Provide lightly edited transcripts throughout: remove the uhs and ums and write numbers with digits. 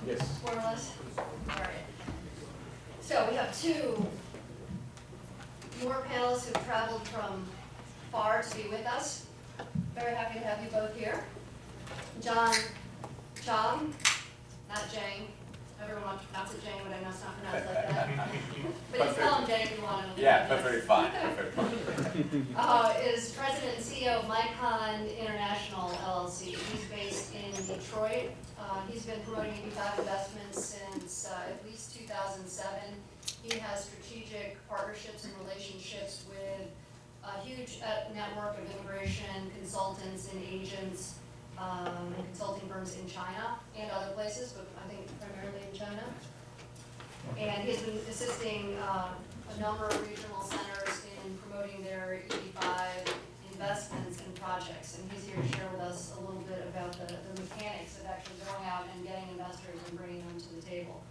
Yes. More or less? All right. So we have two more panelists who've traveled from far to be with us. Very happy to have you both here. John Jiang, not Jiang. Everyone wants to pronounce it Jiang, but I know it's not pronounced like that. But you can call him Jiang if you want to. Yeah, perfectly fine. Perfectly fine. Is President and CEO of MICON International, LLC. He's based in Detroit. He's been promoting EB-5 investments since at least 2007. He has strategic partnerships and relationships with a huge network of immigration consultants and agents and consulting firms in China and other places, but I think primarily in China. And he's been assisting a number of regional centers in promoting their EB-5 investments and projects. And he's here to share with us a little bit about the mechanics of actually going out and getting investors and bringing them to the table.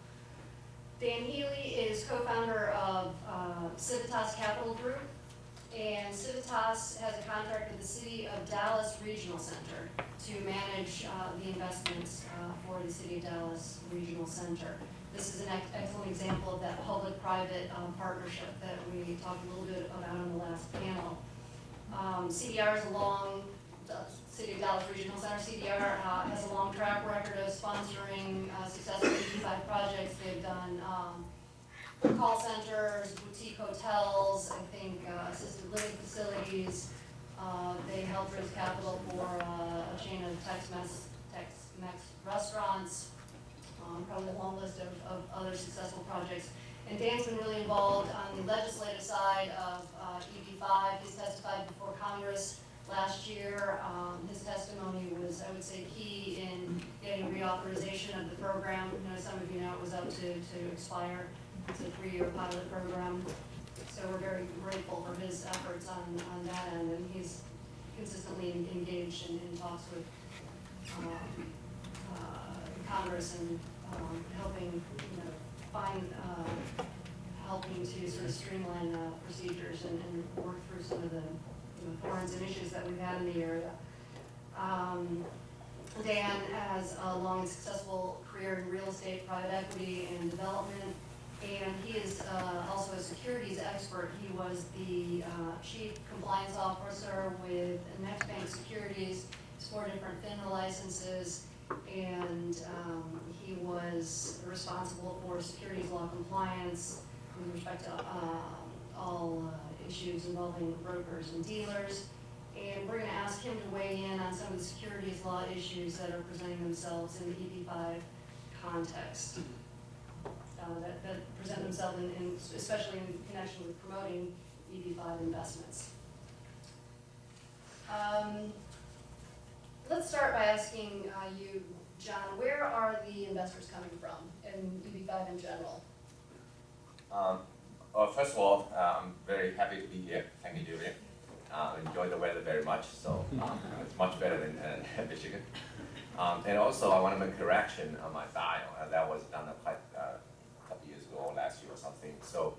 Dan Healy is co-founder of Civitas Capital Group. And Civitas has a contract with the City of Dallas Regional Center to manage the investments for the City of Dallas Regional Center. This is an excellent example of that public-private partnership that we talked a little bit about in the last panel. CDR is the City of Dallas Regional Center, CDR has a long track record of sponsoring successful EB-5 projects. They've done call centers, boutique hotels, I think assisted living facilities. They helped raise capital for a chain of Tex-Mex restaurants, probably a long list of other successful projects. And Dan's been really involved on the legislative side of EB-5. He's testified before Congress last year. His testimony was, I would say, key in getting reauthorization of the program. Some of you know it was up to expire. It's a 3-year pilot program. So we're very grateful for his efforts on that end. And he's consistently engaged in talks with Congress and helping, helping to sort of streamline procedures and work through some of the thorns and issues that we've had in the area. Dan has a long and successful career in real estate, private equity, and development, and he is also a securities expert. He was the chief compliance officer with NextBank Securities, 4 different FINRA licenses, and he was responsible for securities law compliance with respect to all issues involving brokers and dealers. And we're going to ask him to weigh in on some of the securities law issues that are presenting themselves in the EB-5 context, that present themselves especially in connection with promoting EB-5 investments. Let's start by asking you, John, where are the investors coming from in EB-5 in general? First of all, I'm very happy to be here. Thank you, Julia. Enjoy the weather very much, so it's much better than Michigan. And also, I want to make a correction on my bio. That was done quite a couple years ago, last year or something. So,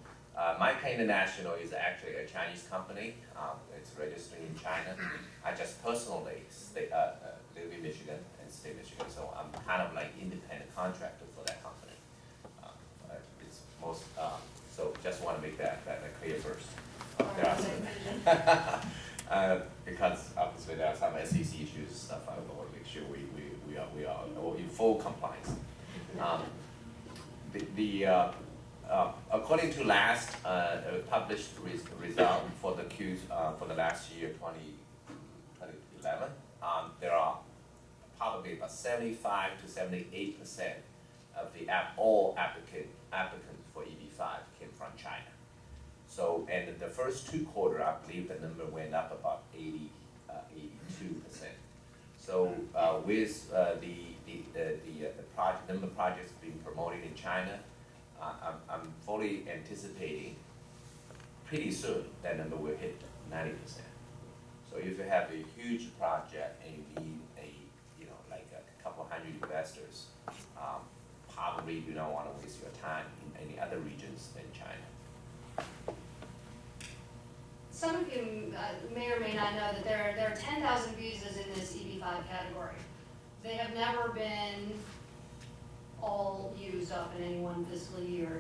MICON International is actually a Chinese company. It's registered in China. I just personally live in Michigan and stay in Michigan, so I'm kind of like independent contractor for that company. It's most. So just want to make that clear first. There are because obviously there are some SEC issues and stuff. I want to make sure we are in full compliance. According to last published result for the last year 2011, there are probably about 75 to 78% of all applicants for EB-5 came from China. So, and the first 2 quarters, I believe the number went up about 82%. So, with the number of projects being promoted in China, I'm fully anticipating pretty soon that number will hit 90%. So, if you have a huge project and you need like a couple hundred investors, probably you don't want to waste your time in any other regions than China. Some of you may or may not know that there are 10,000 visas in this EB-5 category. They have never been all used up in any one fiscal year,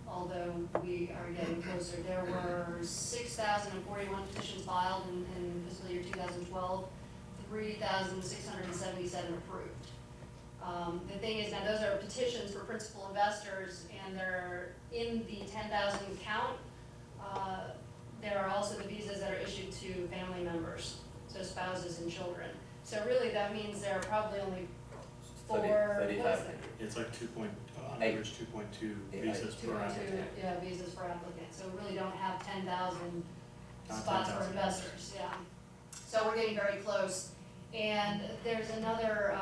although we are getting closer. There were 6,041 petitions filed in fiscal year 2012, 3,677 approved. The thing is, now those are petitions for principal investors, and they're in the 10,000 count. There are also the visas that are issued to family members, so spouses and children. So really, that means there are probably only 3,500. It's like on average 2.2 visas per 2.2, applicant. yeah, visas per applicant. So we really don't have 10,000 Not spots for 10,000. investors, yeah. So we're getting very close. And there's another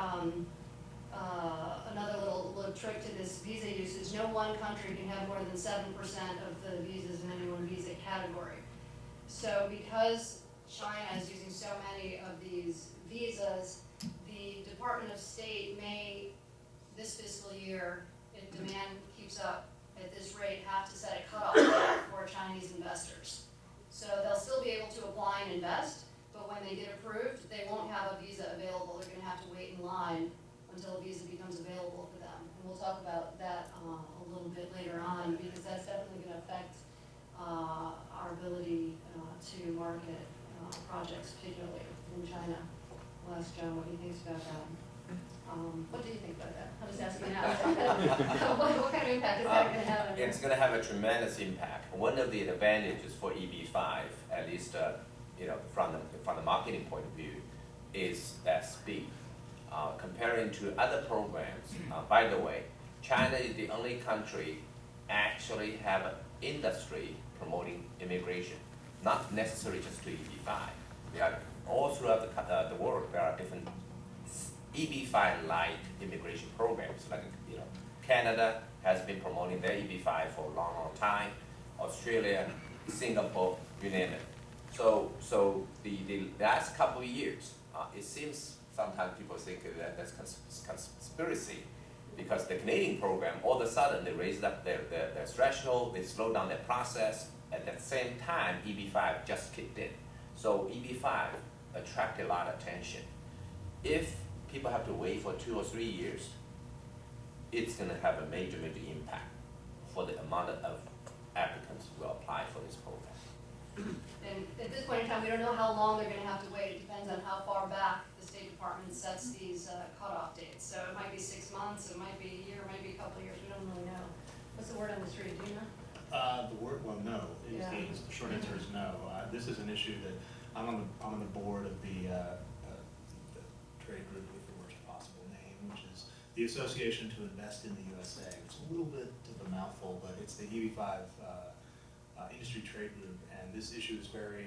little trick to this visa usage. No one country can have more than 7% of the visas in any one visa category. So because China is using so many of these visas, the Department of State may, this fiscal year, if demand keeps up at this rate, have to set a cutoff date for Chinese investors. So they'll still be able to apply and invest, but when they get approved, they won't have a visa available. They're gonna have to wait in line until a visa becomes available for them. And we'll talk about that a little bit later on, because that's definitely gonna affect our ability to market projects, particularly in China. I'll ask John what he thinks about that. What do you think about that? I'll just ask you now. What kind of impact is that going to have on you? It's going to have a tremendous impact. One of the advantages for EB-5, at least from the marketing point of view, is that speed. Comparing to other programs, by the way, China is the only country actually have an industry promoting immigration, not necessarily just to EB-5. They are all throughout the world. There are different EB-5-like immigration programs. Like Canada has been promoting their EB-5 for a long, long time. Australia, Singapore, you name it. So the last couple of years, it seems sometimes people think that that's conspiracy, because the Canadian program, all of a sudden they raised up their threshold, they slowed down their process. At the same time, EB-5 just kicked in. So EB-5 attracted a lot of attention. If people have to wait for 2 or 3 years, it's going to have a major, major impact for the amount of applicants who will apply for this program. And at this point in time, we don't know how long they're going to have to wait. It depends on how far back the State Department sets these cutoff dates. So it might be 6 months, it might be a year, it might be a couple of years. We don't really know. What's the word on the street? Do you know? The word, well, no. Yeah. The short answer is no. This is an issue that I'm on the board of the trade group with the worst possible name, which is the Association to Invest in the USA. It's a little bit of a mouthful, but it's the EB-5 industry trade group, and this issue is very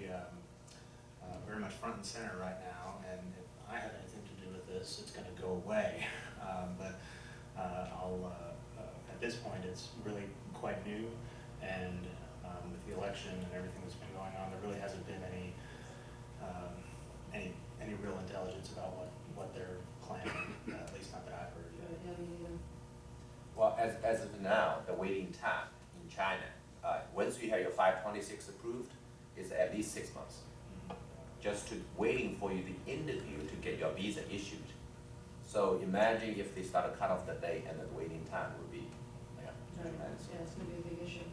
much front and center right now. And if I have anything to do with this, it's going to go away. But at this point, it's really quite new, and with the election and everything that's been going on, there really hasn't been any real intelligence about what they're planning, at least not that I've heard yet. Yeah, me neither. Well, as of now, the waiting time in China, once you have your 526 approved, is at least 6 months. Just to waiting for you the interview to get your visa issued. So imagine if they start to cut off the date, and the waiting time would be tremendous. Yeah, it's going to be a big issue.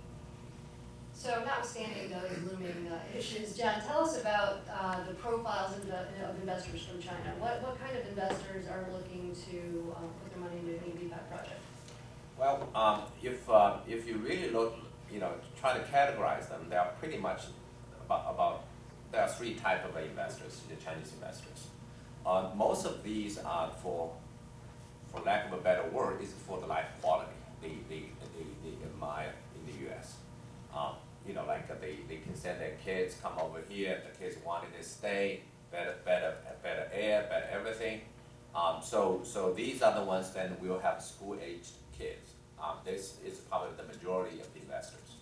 So notwithstanding those looming issues, John, tell us about the profiles of investors from China. What kind of investors are looking to put their money into an EB-5 project? Well, if you really look, try to categorize them, there are pretty much there are 3 types of investors, the Chinese investors. Most of these are for lack of a better word, is for the life quality they admire in the U.S. Like they can send their kids, come over here, the kids wanted to stay, better air, better everything. So these are the ones then will have school-aged kids. This is probably the majority of the investors.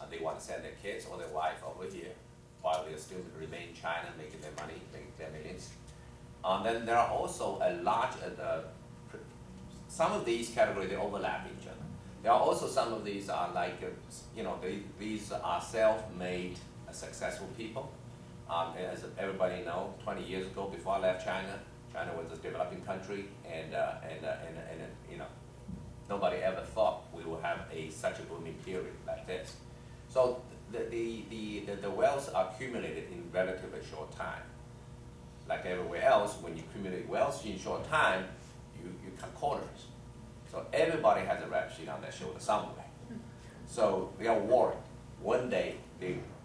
They want to send their kids or their wife over here while they still remain in China, making their money, making their millions. Then there are also a large, some of these categories, they overlap each other. There are also some of these are like, these are self-made successful people. As everybody knows, 20 years ago, before I left China, China was a developing country, and nobody ever thought we will have such a booming period like this. So the wealth accumulated in relatively short time. Like everywhere else, when you accumulate wealth in short time, you cut corners. So everybody has a rap sheet on their shoulder somewhere. So they are worried. One day,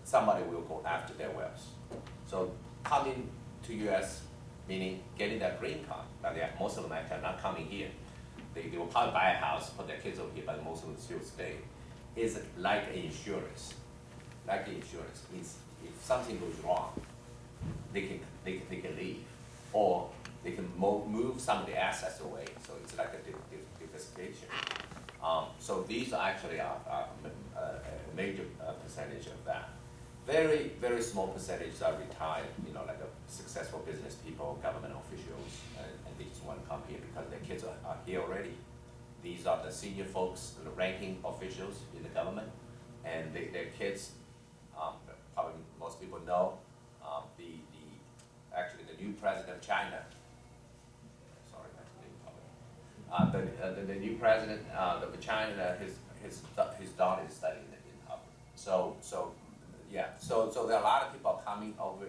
somebody will go after their wealth. So coming to U.S., meaning getting that green card, but most of them actually are not coming here. They will probably buy a house, put their kids over here, but most of them still stay. It's like insurance. Like insurance means if something goes wrong, they can leave, or they can move some of the assets away. So it's like a diversification. So these are actually a major percentage of that. Very, very small percentage are retired, like a successful business people, government officials, and they just want to come here because their kids are here already. These are the senior folks, the ranking officials in the government, and their kids, probably most people know, actually the new president of China, sorry, that's name public. The new president of China, his daughter is studying in Harvard. So there are a lot of people coming over,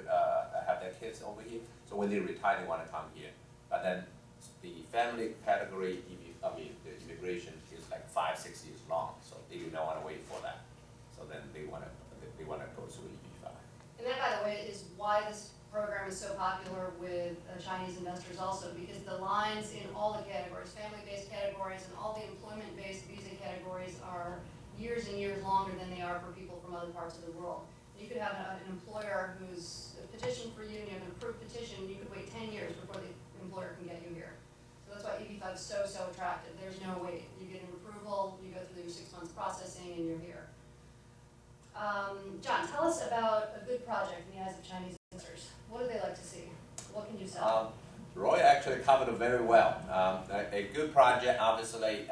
have their kids over here. So when they retire, they want to come here. But then the family category, the immigration is like 5-6 years long. So they do not want to wait for that. So then they want to go through EB-5. And that, by the way, is why this program is so popular with Chinese investors also, because the lines in all the categories, family-based categories and all the employment-based visa categories are years and years longer than they are for people from other parts of the world. You could have an employer who's petitioned for you, and you have an approved petition, and you could wait 10 years before the employer can get you here. So that's why EB-5 is so attractive. There's no wait. You get an approval, you go through your 6 months processing, and you're here. John, tell us about a good project in the eyes of Chinese investors. What do they like to see? What can you sell? Roy actually covered it very well. A good project, obviously,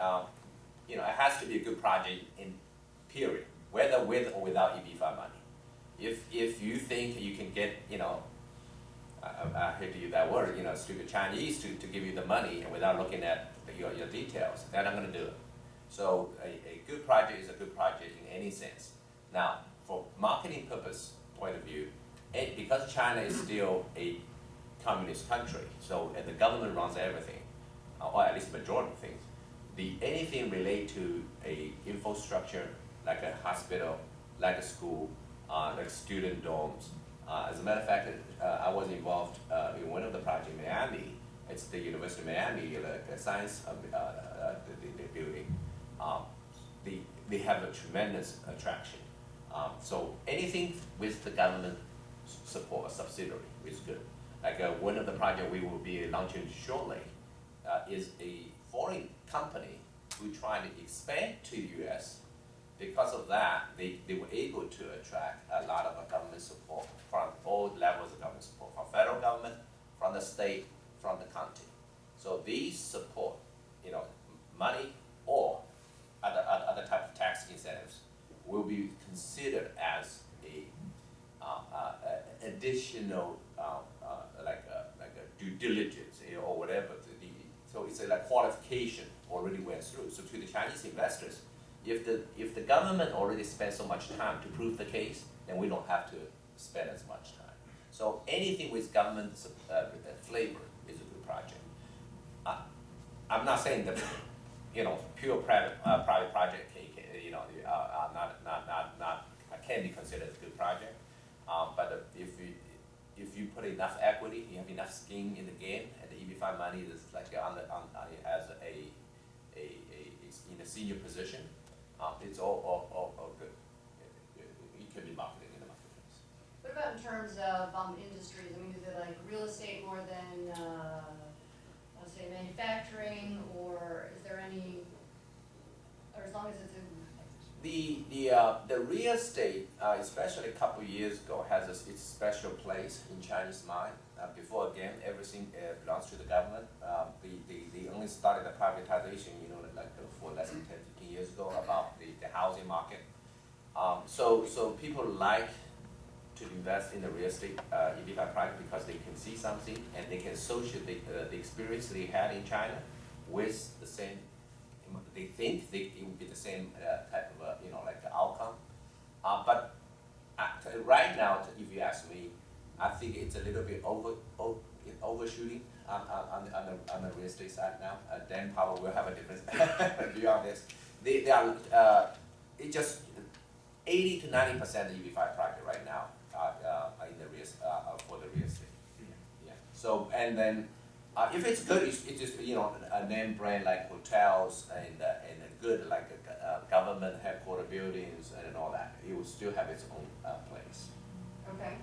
it has to be a good project in period, whether with or without EB-5 money. If you think you can get, I hate to use that word, stupid Chinese to give you the money and without looking at your details, they're not going to do it. So a good project is a good project in any sense. Now, for marketing purpose point of view, because China is still a communist country, and the government runs everything, or at least the majority of things, anything related to a infrastructure, like a hospital, like a school, like student dorms. As a matter of fact, I was involved in one of the projects in Miami. It's the University of Miami, the science the building. They have a tremendous attraction. So anything with the government support, a subsidiary, is good. Like one of the projects we will be launching shortly is a foreign company who trying to expand to the U.S. Because of that, they were able to attract a lot of government support from all levels of government support, from federal government, from the state, from the county. So these support, money or other type of tax incentives will be considered as a additional like a due diligence, or whatever. So it's a qualification already went through. So to the Chinese investors, if the government already spent so much time to prove the case, then we don't have to spend as much time. So anything with government flavor is a good project. I'm not saying that pure private project can be considered a good project. But if you put enough equity, you have enough skin in the game, and the EB-5 money is like as in a senior position, it's all good. It can be marketed in the marketplace. What about in terms of industries? I mean, is it like real estate more than, let's say, manufacturing, or is there any, or as long as it's in? The real estate, especially a couple of years ago, has its special place in Chinese mind. Before, again, everything belongs to the government. They only started the privatization, for less than 10-15 years ago about the housing market. So people like to invest in the real estate EB-5 project because they can see something and they can associate the experience they had in China with the same they think it would be the same type of like outcome. But right now, if you ask me, I think it's a little bit overshooting on the real estate side now. Dan probably will have a different view on this. They are it just 80 to 90% of the EB-5 project right now are in the for the real estate. Yeah. So and then if it's good, it's just a name brand like hotels and good like government headquarter buildings and all that. It will still have its own place. Okay.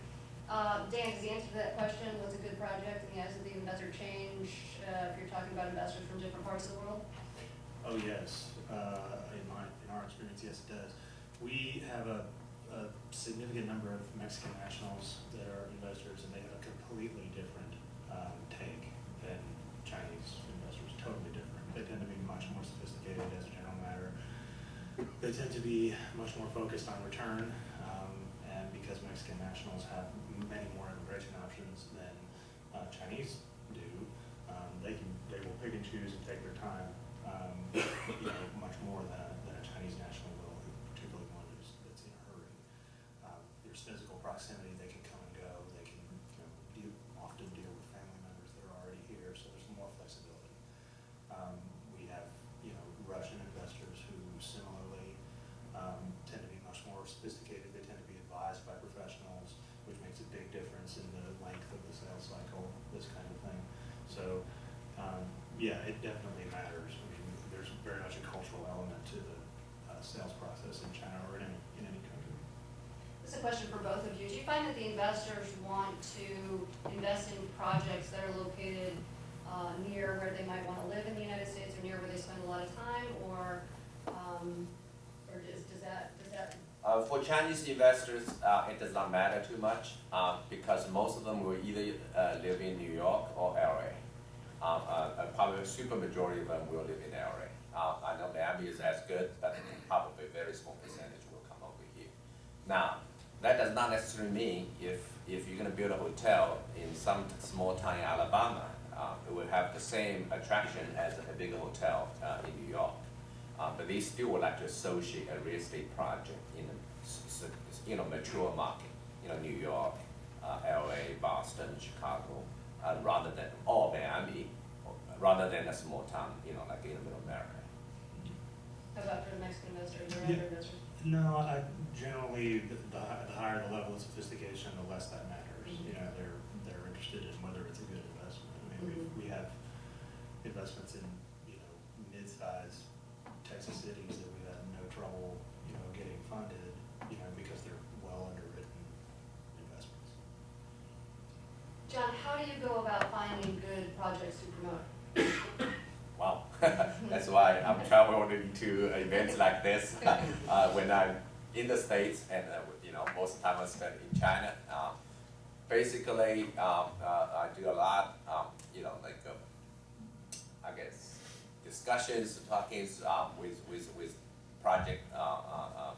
Dan, does the answer to that question, was a good project in the eyes of the investor change if you're talking about investors from different parts of the world? Oh, yes. In our experience, yes, it does. We have a significant number of Mexican nationals that are investors, and they have a completely different take than Chinese investors, totally different. They tend to be much more sophisticated as a general matter. They tend to be much more focused on return, and because Mexican nationals have many more immigration options than Chinese do, they will pick and choose and take their time, much more than a Chinese national will, particularly one that's in a hurry. There's physical proximity; they can come and go. They can often deal with family members that are already here, so there's more flexibility. We have Russian investors who similarly tend to be much more sophisticated. They tend to be advised by professionals, which makes a big difference in the length of the sales cycle, this kind of thing. So, yeah, it definitely matters. I mean, there's very much a cultural element to the sales process in China or in any country. This is a question for both of you. Do you find that the investors want to invest in projects that are located near where they might want to live in the United States or near where they spend a lot of time, or does that? For Chinese investors, it does not matter too much because most of them will either live in New York or LA. Probably a super majority of them will live in LA. I know Miami is as good, but probably a very small percentage will come over here. Now, that does not necessarily mean if you're going to build a hotel in some small town in Alabama, it will have the same attraction as a bigger hotel in New York. But they still would like to associate a real estate project in a mature market, New York, LA, Boston, Chicago, rather than Miami, rather than a small town, like in the middle of America. How about for the Mexican investors or Yeah. other investors? No, generally the higher the level of sophistication, the less that matters. Mm-hmm. They're interested in whether it's a good investment. I mean, we have investments in mid-sized Texas cities that we've had no trouble getting funded because they're well underwritten investments. John, how do you go about finding good projects to promote? Wow, that's why I'm traveling to events like this when I'm in the States, and most of the time I spend in China. Basically, I do a lot, I guess discussions, talkings with project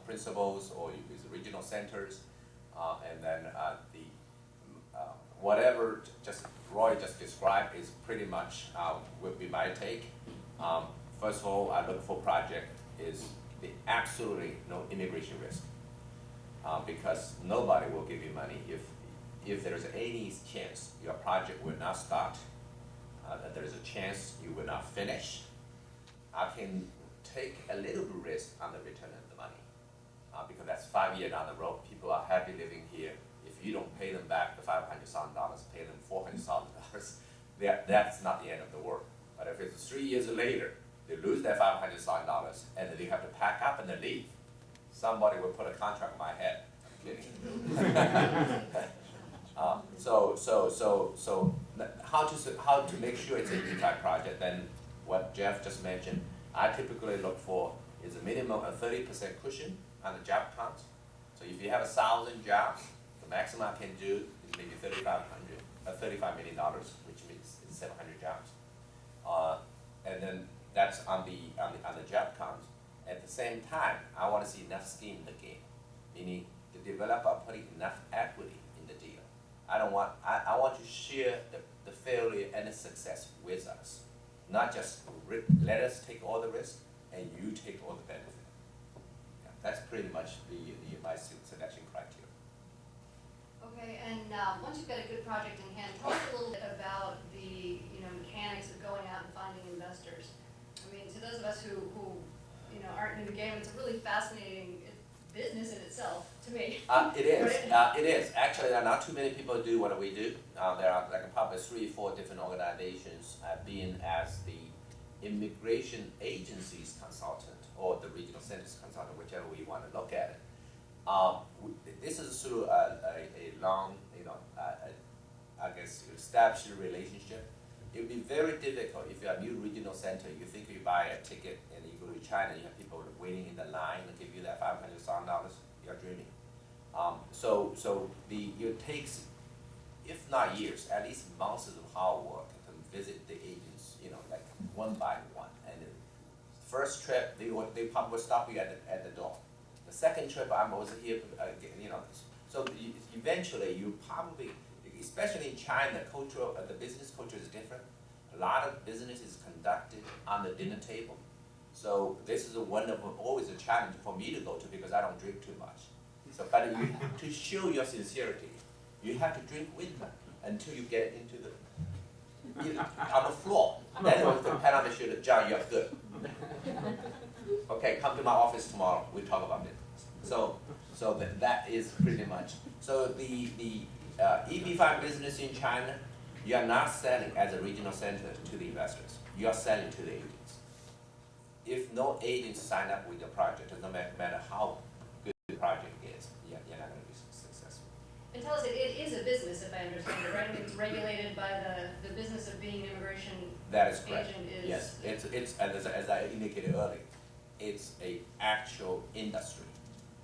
principals or with regional centers, and then whatever Roy just described is pretty much would be my take. First of all, I look for project is the absolutely no immigration risk, because nobody will give you money if there is any chance your project will not start, that there is a chance you will not finish. I can take a little bit risk on the return of the money, because that's 5 years down the road. People are happy living here. If you don't pay them back the $500,000, pay them $400,000, that's not the end of the world. But if it's 3 years later, they lose their $500,000 and then they have to pack up and then leave, somebody will put a contract on my head. I'm kidding. So how to make sure it's an EB-5 project? Then what Jeff just mentioned, I typically look for is a minimum of 30% cushion on the job count. So if you have 1,000 jobs, the maximum I can do is maybe $35 million, which means it's 700 jobs. And then that's on the job count. At the same time, I want to see enough skin in the game, meaning the developer putting enough equity in the deal. I want to share the failure and the success with us, not just let us take all the risk, and you take all the benefit. Yeah, that's pretty much my selection criteria. Okay, and once you've got a good project in hand, tell us a little bit about the mechanics of going out and finding investors. I mean, to those of us who aren't in the game, it's a really fascinating business in itself to me. It is. Right? It is. Actually, not too many people do what we do. There are like probably 3 or 4 different organizations being as the immigration agencies consultant or the regional centers consultant, whichever way you want to look at it. This is through a long, I guess, established relationship. It would be very difficult if you're a new regional center, you think you buy a ticket and you go to China, you have people waiting in the line and give you that $500,000, you're dreaming. It takes, if not years, at least months of hard work to visit the agents, like one by one. And the first trip, they probably will stop you at the door. The second trip, I'm over here, so eventually you probably, especially in China, the business culture is different. A lot of business is conducted on the dinner table. So this is always a challenge for me to go to because I don't drink too much. So, but to show your sincerity, you have to drink with them until you get into on the floor. Then it was the pat on the shoulder, John, you're good. Okay, come to my office tomorrow. We'll talk about it. So that is pretty much. So the EB-5 business in China, you are not selling as a regional center to the investors. You are selling to the agents. If no agents sign up with your project, it doesn't matter how good the project is, you're not going to be successful. And tell us, it is a business, if I understand it, right? I mean, it's regulated by the business of being an immigration That is correct. agent is. Yes, it's as I indicated earlier, it's a actual industry,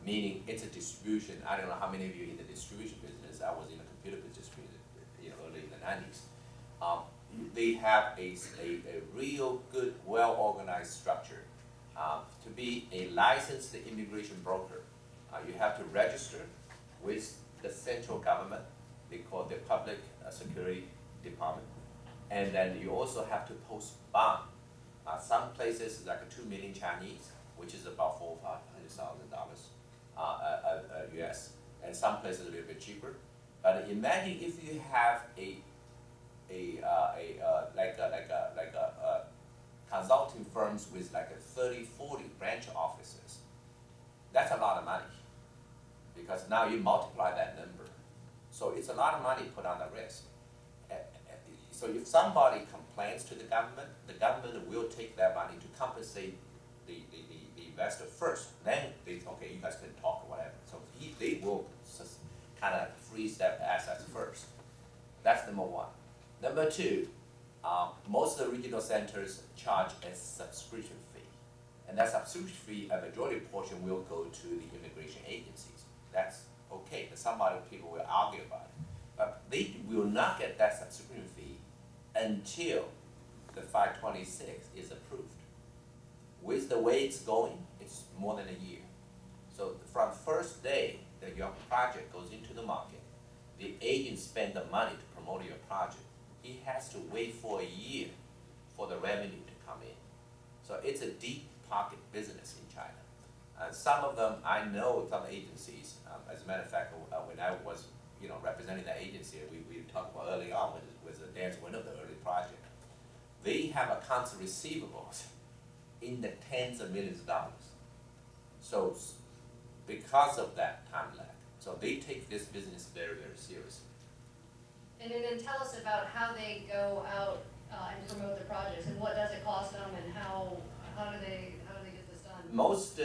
meaning it's a distribution. I don't know how many of you in the distribution business. I was in the computer business, early in the 90s. They have a real good, well-organized structure. To be a licensed immigration broker, you have to register with the central government. They call the Public Security Department. And then you also have to post bond. Some places like 2 million Chinese, which is about $400,000 or $500,000 US, and some places a little bit cheaper. But imagine if you have a consulting firms with like 30, 40 branch offices. That's a lot of money because now you multiply that number. So it's a lot of money put on the risk. So if somebody complains to the government will take that money to compensate the investor first. Then okay, you guys can talk or whatever. So they will kind of freeze their assets first. That's number one. Number two, most of the regional centers charge a subscription fee. And that subscription fee, a majority portion will go to the immigration agencies. That's okay, people will argue about it. But they will not get that subscription fee until the 526 is approved. With the way it's going, it's more than a year. So from first day that your project goes into the market, the agent spends the money to promote your project. He has to wait for a year for the revenue to come in. So it's a deep pocket business in China. And some of them, I know some agencies, as a matter of fact, when I was representing that agency, we talked about early on with one of the early projects. They have accounts receivables in the tens of millions of dollars. So because of that time lag, so they take this business very, very seriously. And then tell us about how they go out and promote their projects, and what does it cost them, and how do they get this done? Most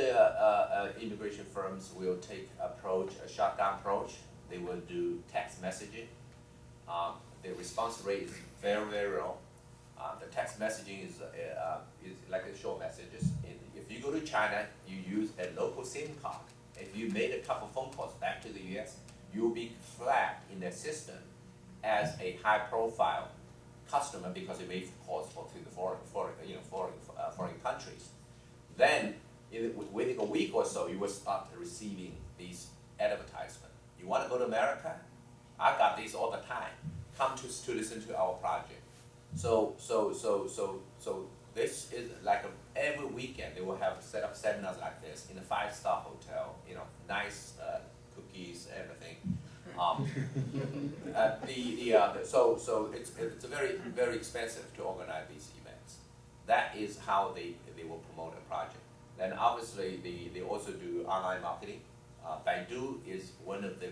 immigration firms will take a shotgun approach. They will do text messaging. The response rate is very, very low. The text messaging is like a short messages. If you go to China, you use a local SIM card. If you made a couple phone calls back to the US, you'll be flagged in their system as a high-profile customer because you made calls to the foreign countries. Then, within a week or so, you will start receiving these advertisements. You want to go to America? I got these all the time. Come to listen to our project. So this is like every weekend, they will have set up seminars like this in a 5-star hotel, you know, nice cookies, everything. So it's a very, very expensive to organize these events. That is how they will promote a project. Then obviously they also do online marketing. Baidu is one of the,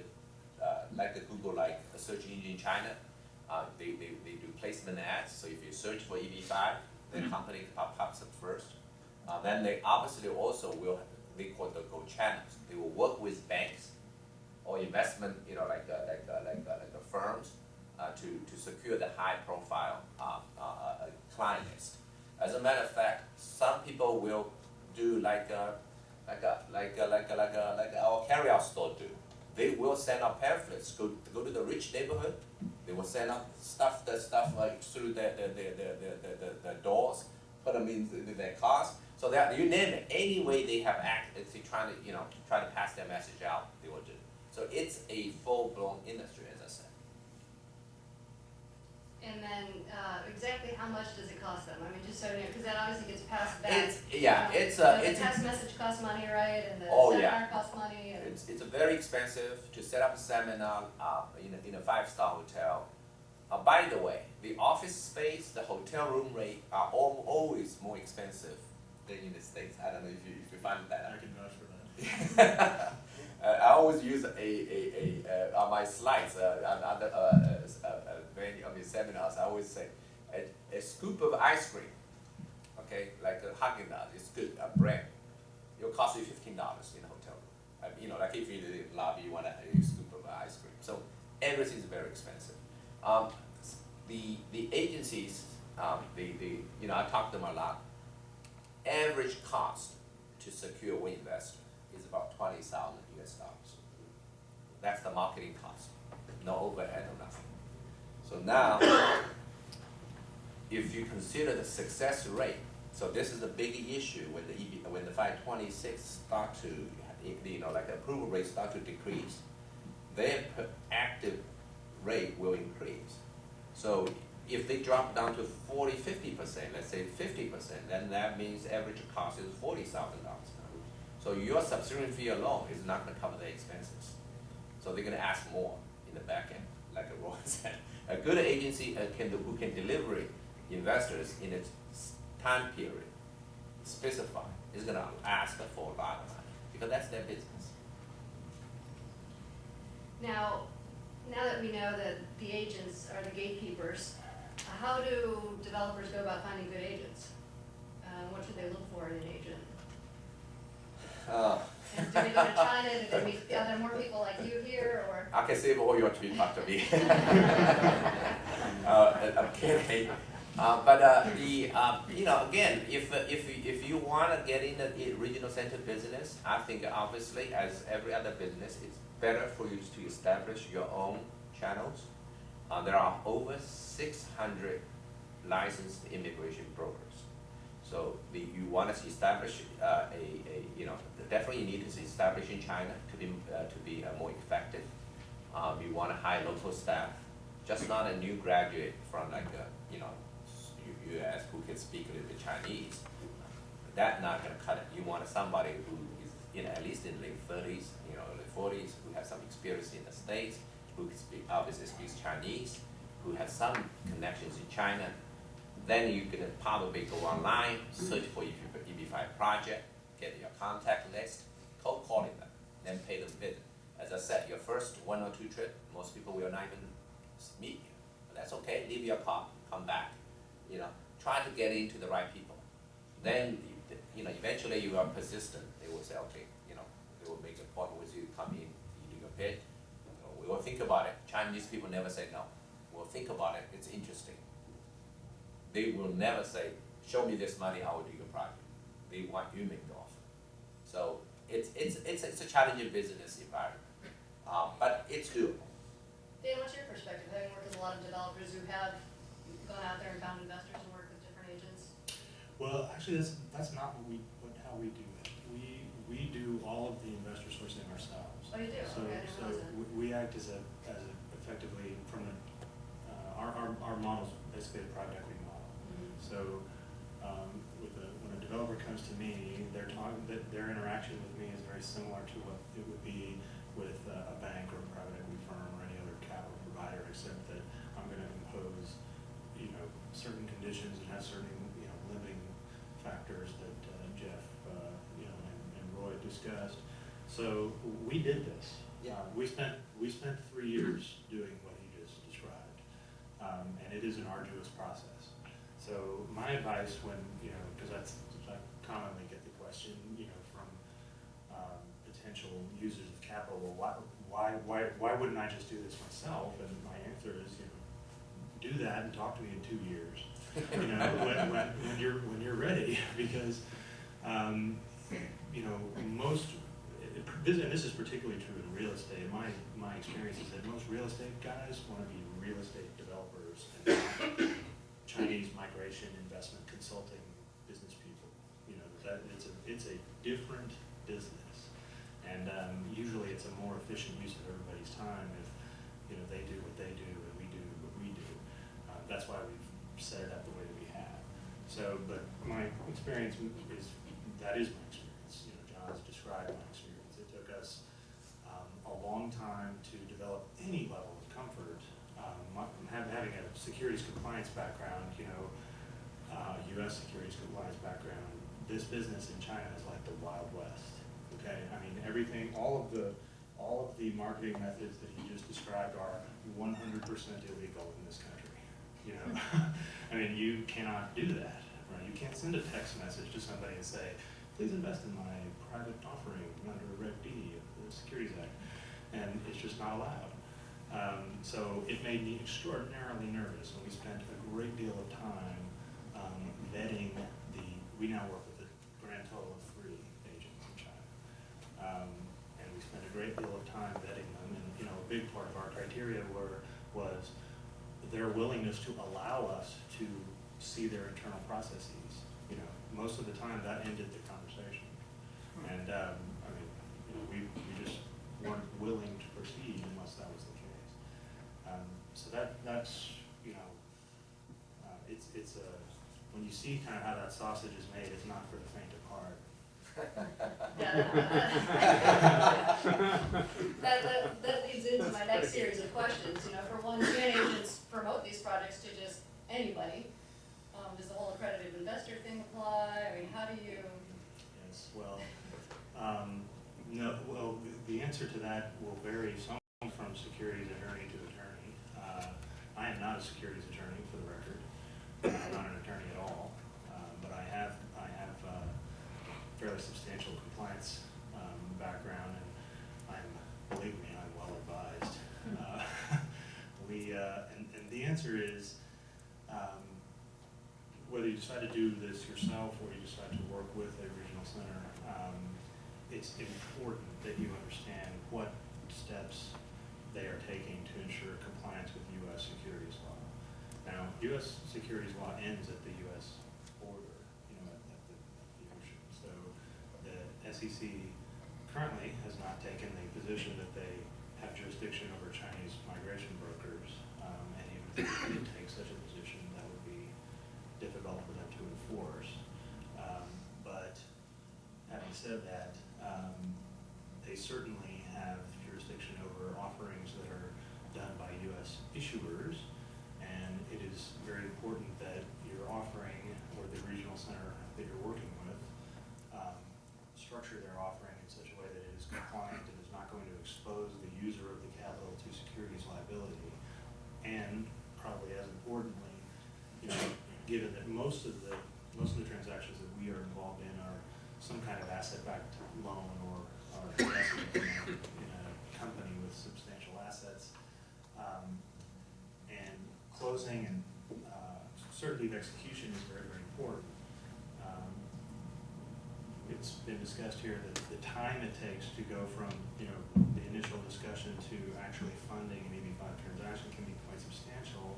like the Google, like a search engine in China. They do placement ads. So if you search for EB-5, the company pops up first. Then they obviously also will, they call the go channels. They will work with banks or investment, you know, like the firms to secure the high profile client list. As a matter of fact, some people will do like our carryout store do. They will send out pamphlets, go to the rich neighborhood. They will send out stuff like through the doors, put them in their cars. So that you name it, any way they have acted, they try to pass their message out, they will do. So it's a full-blown industry, as I said. And then exactly how much does it cost them? I mean, just so you know, because that obviously gets passed back. The text message costs money, right? And the Oh, seminar yeah. costs money. And It's very expensive to set up a seminar in a 5-star hotel. By the way, the office space, the hotel room rate are always more expensive than in the States. I don't know if you find that. I can vouch for that. I always use on my slides on these seminars. I always say a scoop of ice cream, okay, like a Haagen-Dazs, it's good, a brand. It'll cost you $15 in a hotel room. You know, like if you're in the lobby, you want a scoop of ice cream. So everything is very expensive. The agencies, you know, I talk to them a lot. Average cost to secure one investor is about $20,000 US. That's the marketing cost, no overhead or nothing. So now, if you consider the success rate, so this is a big issue when the 526 start to, you know, like the approval rate start to decrease, their active rate will increase. So if they drop down to 40, 50%, let's say 50%, then that means average cost is $40,000. So your subscription fee alone is not going to cover the expenses. So they're going to ask more in the back end, like Roy said. A good agency who can deliver investors in its time period specified is going to ask for a lot of money because that's their business. now that we know that the agents are the gatekeepers, how do developers go about finding good agents? What should they look for in an agent? And do they go to China? Are there more people like you here, or? I can save all your tweet talk to me. I'm kidding. You know, again, if you want to get in the regional center business, I think obviously, as every other business, it's better for you to establish your own channels. There are over 600 licensed immigration brokers. So you want to establish you know, definitely you need to establish in China to be more effective. You want to hire local staff, just not a new graduate from like you know, U.S. who can speak a little bit Chinese. That's not going to cut it. You want somebody who is, you know, at least in late 30s, you know, early 40s, who has some experience in the States, who can obviously speaks Chinese, who has some connections in China. Then you can probably go online, search for EB-5 project, get your contact list, cold calling them, then pay them visit. As I said, your first 1 or 2 trip, most people will not even meet you. But that's okay, leave your call, come back. You know, try to get into the right people. Then, you know, eventually you are persistent. They will say, okay, you know, they will make an appointment with you, come in, you do your pitch. We will think about it. Chinese people never say no. We'll think about it, it's interesting. They will never say, show me this money, I will do your project. They want you to make the offer. So it's a challenging business environment, but it's doable. Dan, what's your perspective, having worked with a lot of developers who have gone out there and found investors and worked with different agents? Well, actually, that's not how we do it. We do all of the investor sourcing ourselves. Oh, you do? So, Okay, I didn't realize that. we act as effectively from our model's basically a private equity model. Mhm. So when a developer comes to me, their interaction with me is very similar to what it would be with a bank or a private equity firm or any other capital provider, except that I'm going to impose, certain conditions and have certain, limiting factors that Jeff, and Roy discussed. So we did this. Yeah. We spent 3 years doing what he just described, and it is an arduous process. So my advice when, because I commonly get the question, from potential users of capital, well, why wouldn't I just do this myself? And my answer is, do that and talk to me in 2 years, when you're ready, because, this is particularly true in real estate. My experience is that most real estate guys want to be real estate developers and not Chinese migration investment consulting business people. That it's a different business, and usually it's a more efficient use of everybody's time if they do what they do and we do what we do. That's why we've set it up the way that we have. So, but my experience is my experience. John's described my experience. It took us a long time to develop any level of comfort. Having a securities compliance background, U.S. securities compliance background, this business in China is like the Wild West. Okay, I mean everything, all of the marketing methods that he just described are 100% illegal in this country. I mean you cannot do that, right? You can't send a text message to somebody and say, please invest in my private offering under Reg D of the Securities Act, and it's just not allowed. So it made me extraordinarily nervous, and we spent a great deal of time vetting we now work with a grand total of 3 agents in China. And we spent a great deal of time vetting them, and a big part of our criteria was their willingness to allow us to see their internal processes. Most of the time that ended the conversation. And we just weren't willing to proceed unless that was the case. So that's it's when you see kind of how that sausage is made, it's not for the faint of heart. That leads into my next series of questions. For one, can agents promote these projects to just anybody? Does the whole accredited investor thing apply? I mean, how do you? Yes, well, no. Well, the answer to that will vary some from securities attorney to attorney. I am not a securities attorney, for the record. I'm not an attorney at all, but I have fairly substantial compliance background, and believe me, I'm well advised. And the answer is, whether you decide to do this yourself or you decide to work with a regional center, it's important that you understand what steps they are taking to ensure compliance with U.S. securities law. Now, U.S. securities law ends at the U.S. border, at the ocean. So the SEC currently has not taken the position that they have jurisdiction over Chinese migration brokers, and even if they did take such a position, that would be difficult for them to enforce. But having said that, they certainly have jurisdiction over offerings that are done by U.S. issuers, and it is very important that your offering or the regional center that you're working with structure their offering in such a way that it is compliant and is not going to expose the user of the capital to securities liability, and probably as importantly, given that most of the transactions that we are involved in are some kind of asset-backed loan or investment in a company with substantial assets, and closing and certainty of execution is very, very important. It's been discussed here that the time it takes to go from the initial discussion to actually funding an EB-5 transaction can be quite substantial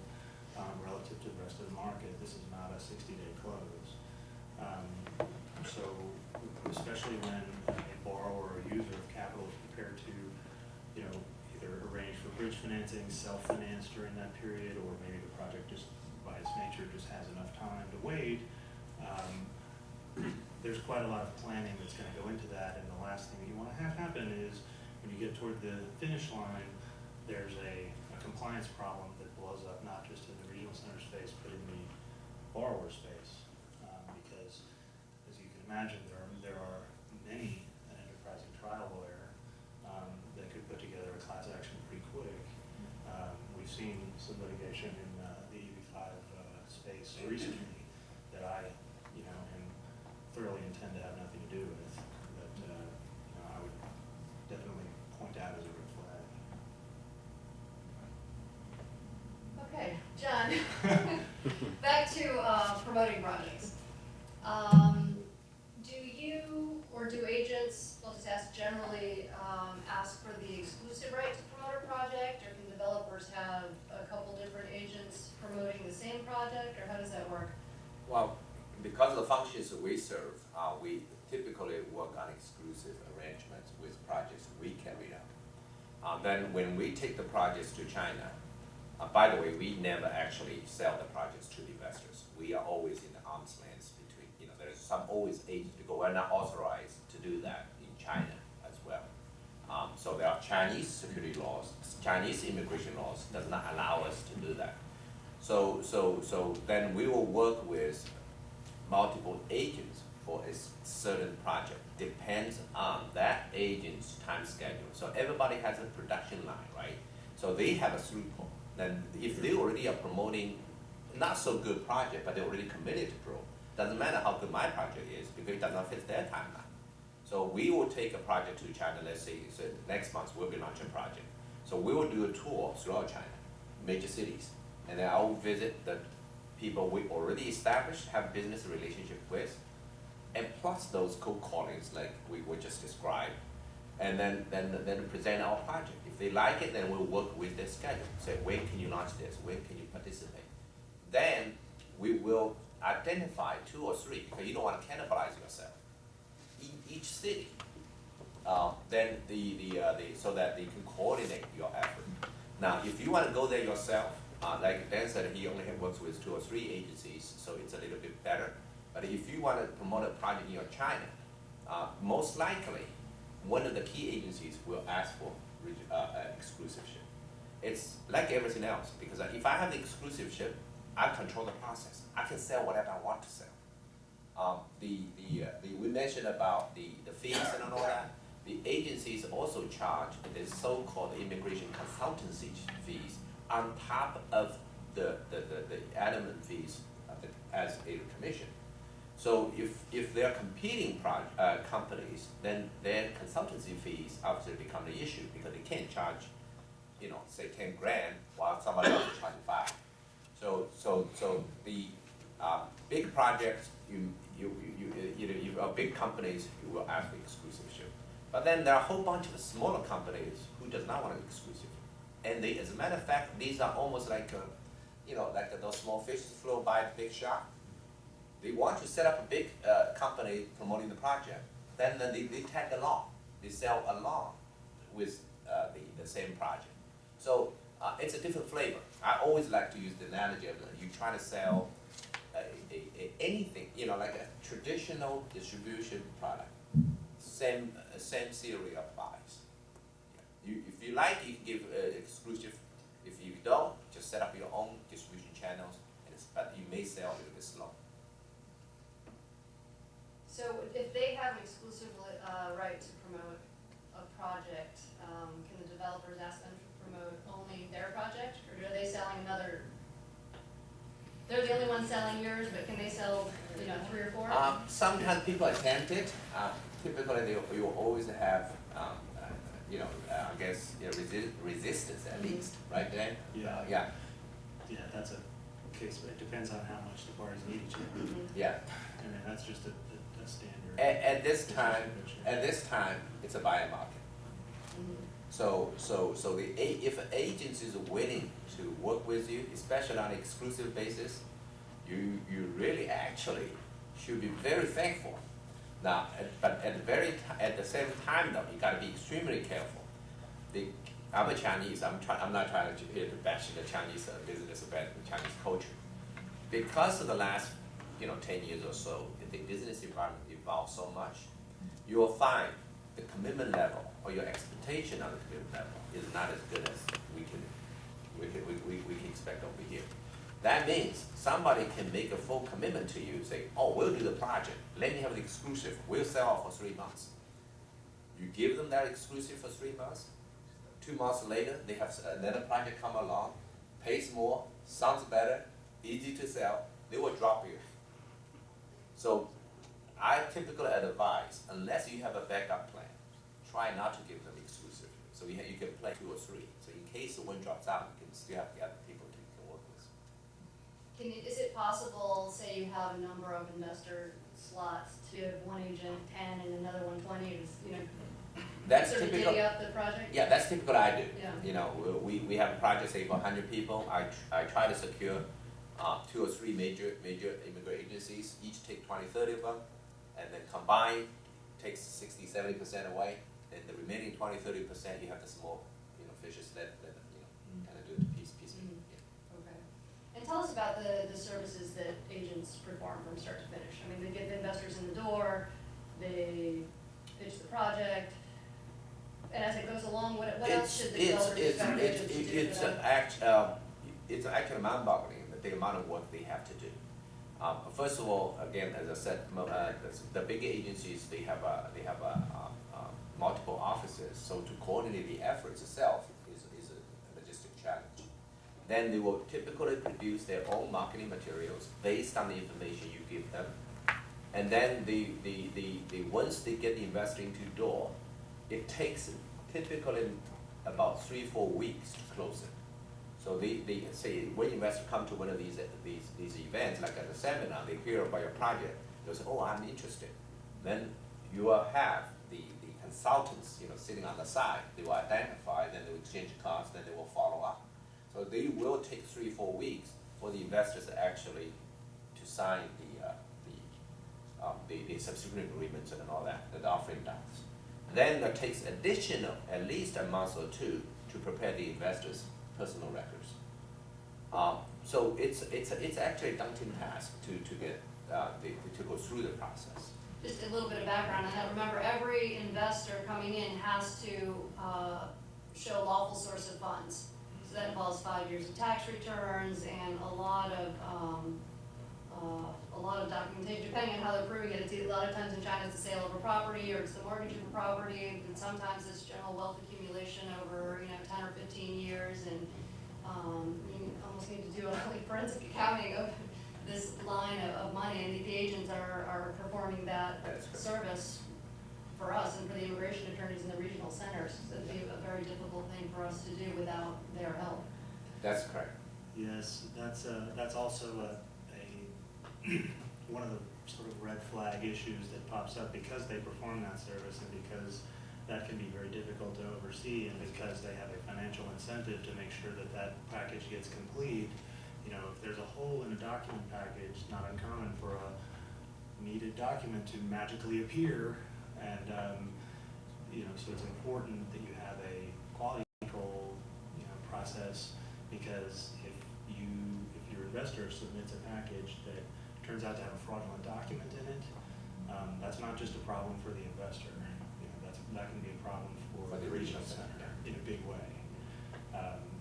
relative to the rest of the market. This is not a 60-day close. So especially when a borrower or user of capital is prepared to either arrange for bridge financing, self-finance during that period, or maybe the project just by its nature just has enough time to wait, there's quite a lot of planning that's going to go into that, and the last thing that you want to have happen is when you get toward the finish line, there's a compliance problem that blows up not just in the regional center space, but in the borrower space, because as you can imagine, there are many an enterprising trial lawyer that could put together a class action pretty quick. We've seen some litigation in the EB-5 space recently that I, am thoroughly intend to have nothing to do with, but I would definitely point out as a red flag. Okay, John, back to promoting projects. Do you, or do agents, I'll just ask generally, ask for the exclusive right to promote a project, or can developers have a couple different agents promoting the same project, or how does that work? Well, because of the functions we serve, we typically work on exclusive arrangements with projects we carry out. Then when we take the projects to China, by the way, we never actually sell the projects to the investors. We are always in the arm's length between, there's some always agents to go. We're not authorized to do that in China as well. So there are Chinese security laws, Chinese immigration laws does not allow us to do that. So then we will work with multiple agents for a certain project. Depends on that agent's time schedule. So everybody has a production line, right? So they have a throughput. Then if they already are promoting not so good project, but they're already committed to grow, doesn't matter how good my project is because it does not fit their timeline. So we will take a project to China, let's say next month we'll be launching a project. So we will do a tour throughout China, major cities, and then I will visit the people we already established, have business relationship with, and plus those cold callings like we just described, and then present our project. If they like it, then we'll work with their schedule. Say, when can you launch this? When can you participate? Then we will identify 2 or 3, because you don't want to cannibalize yourself. In each city, then so that they can coordinate your effort. Now, if you want to go there yourself, like Dan said, he only works with 2 or 3 agencies, so it's a little bit better. But if you want to promote a project in your China, most likely, one of the key agencies will ask for exclusiveship. It's like everything else, because if I have the exclusiveship, I control the process. I can sell whatever I want to sell. We mentioned about the fees and all that. The agencies also charge the so-called immigration consultancy fees on top of the admin fees as a commission. So if they're competing companies, then their consultancy fees obviously become the issue because they can't charge, say 10 grand while somebody else is charging 5. So the big projects, you are big companies, you will ask for exclusiveship. But then there are a whole bunch of smaller companies who does not want an exclusive. And they, as a matter of fact, these are almost like, like those small fish flow by the big shark. They want to set up a big company promoting the project. Then they tag along. They sell along with the same project. So it's a different flavor. I always like to use the analogy of you trying to sell anything, like a traditional distribution product. Same theory applies. If you like, you can give exclusive. If you don't, just set up your own distribution channels, but you may sell a little bit slow. So if they have an exclusive right to promote a project, can the developers ask them to promote only their project, or are they selling another? They're the only ones selling yours, but can they sell, 3 or 4? Sometimes people attempt it. Typically, you will always have, I guess, resistance at least, right, Dan? Yeah. Yeah, that's a case, but it depends on how much the parties need each other. Yeah. I mean, that's just a standard. At this time, it's a buyer market. So if an agency is willing to work with you, especially on an exclusive basis, you really actually should be very thankful. Now, but at the same time though, you got to be extremely careful. I'm a Chinese. I'm not trying to bash the Chinese business or the Chinese culture. Because of the last 10 years or so, the business environment involved so much, you will find the commitment level or your expectation on the commitment level is not as good as we can expect over here. That means somebody can make a full commitment to you, say, oh, we'll do the project, let me have the exclusive, we'll sell off for 3 months. You give them that exclusive for 3 months, 2 months later, they have another project come along, pays more, sounds better, easy to sell, they will drop you. So I typically advise, unless you have a backup plan, try not to give them exclusive. So you can play 2 or 3. So in case one drops out, you can still have the other people to work with. Is it possible, say you have a number of investor slots, to have one agent 10 and another one 20, That's sort of typical. divvy up the project? Yeah, that's typical I do. Yeah. You know, we have a project, say, for 100 people. I try to secure 2 or 3 major immigrant agencies, each take 20, 30 of them, and then combine, takes 60, 70% away, and the remaining 20, 30% you have the small, fishes that kind of do the piece. Mm-hmm. Yeah. Okay. And tell us about the services that agents perform from start to finish. I mean, they get the investors in the door, they pitch the project, and as it goes along, what else should the developers expect agents to do for them? It's actually mind-boggling, the amount of work they have to do. First of all, again, as I said, the big agencies, they have multiple offices, so to coordinate the efforts itself is a logistic challenge. Then they will typically produce their own marketing materials based on the information you give them. And then once they get the investor into the door, it takes typically about 3-4 weeks to close it. So they say, when investors come to one of these events, like at a seminar, they hear about your project, they'll say, oh, I'm interested. Then you will have the consultants, sitting on the side. They will identify, then they will exchange costs, then they will follow up. So they will take 3-4 weeks for the investors actually to sign the subsequent agreements and all that, the offering docs. Then it takes additional, at least a month or 2 to prepare the investors' personal records. So it's actually a daunting task to get to go through the process. Just a little bit of background. I remember every investor coming in has to show lawful source of funds. So that involves 5 years of tax returns and a lot of documentation, depending on how they're proving it. It's a lot of times in China it's the sale of a property or it's the mortgage of a property, and sometimes it's general wealth accumulation over 10 or 15 years, and you almost need to do like forensic accounting of this line of money, and the agents are performing that service for us and for the immigration attorneys in the regional centers. So it'd be a very difficult thing for us to do without their help. That's correct. Yes, that's also one of the sort of red flag issues that pops up because they perform that service and because that can be very difficult to oversee, and because they have a financial incentive to make sure that package gets complete. If there's a hole in a document package, not uncommon for a needed document to magically appear, and so it's important that you have a quality control process, because if your investor submits a package that turns out to have a fraudulent document in it, that's not just a problem for the investor. That can be a problem for the regional center in a big way.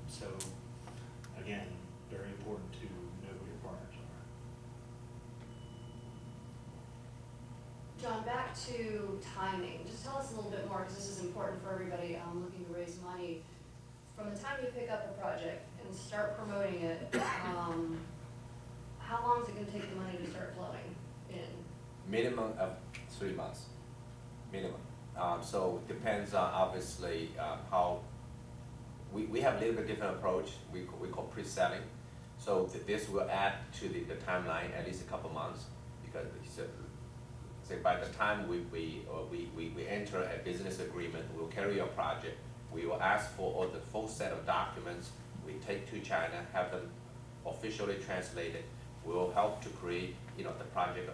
So again, very important to know who your partners are. John, back to timing. Just tell us a little bit more, because this is important for everybody looking to raise money. From the time you pick up a project and start promoting it, how long is it going to take the money to start flowing in? Minimum of 3 months. Minimum. So it depends on obviously how we have a little bit different approach. We call pre-selling. So this will add to the timeline at least a couple months, because say by the time we enter a business agreement, we'll carry your project. We will ask for all the full set of documents. We take to China, have them officially translated. We will help to create the project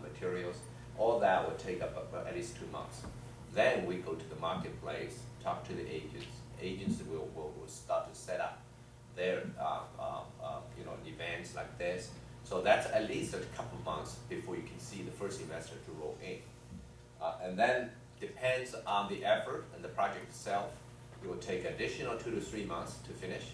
materials. All that will take up at least 2 months. Then we go to the marketplace, talk to the agents. Agents will start to set up their events like this. So that's at least a couple months before you can see the first investor to roll in. And then depends on the effort and the project itself. It will take additional 2 to 3 months to finish.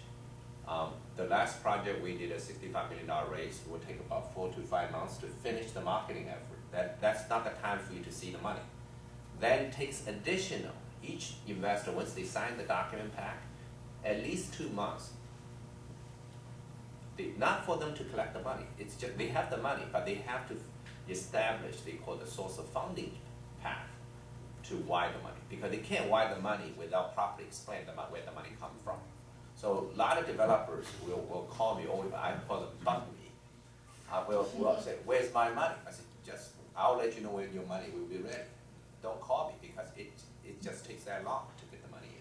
The last project we did a $65 million raise. It will take about 4 to 5 months to finish the marketing effort. That's not the time for you to see the money. Then takes additional, each investor, once they sign the document pack, at least 2 months. Not for them to collect the money. It's just, they have the money, but they have to establish, they call the source of funding path to wire the money. Because they can't wire the money without properly explaining where the money comes from. So a lot of developers will call me, or I call them bug me. Will say, where's my money? I said, I'll let you know when your money will be ready. Don't call me because it just takes that long to get the money in.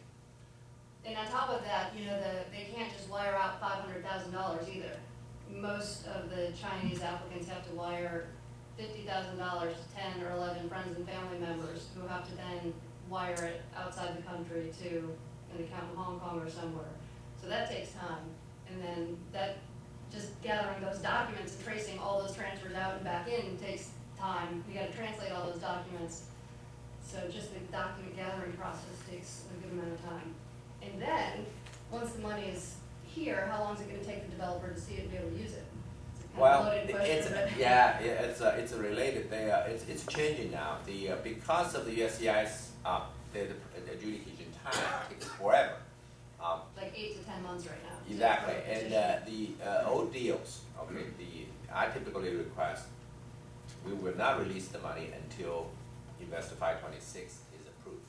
And on top of that, they can't just wire out $500,000 either. Most of the Chinese applicants have to wire $50,000 to 10 or 11 friends and family members who have to then wire it outside the country to an account in Hong Kong or somewhere. So that takes time. And then that just gathering those documents and tracing all those transfers out and back in takes time. We got to translate all those documents. So just the document gathering process takes a good amount of time. And then, once the money is here, how long is it going to take the developer to see it and be able to use it? It's a kind of loaded question, it's related. It's changing now. Because of the USCIS, the adjudication time takes forever. like 8 to 10 months right now. Exactly, and the old deals. Okay, I typically request we will not release the money until Investor 526 is approved.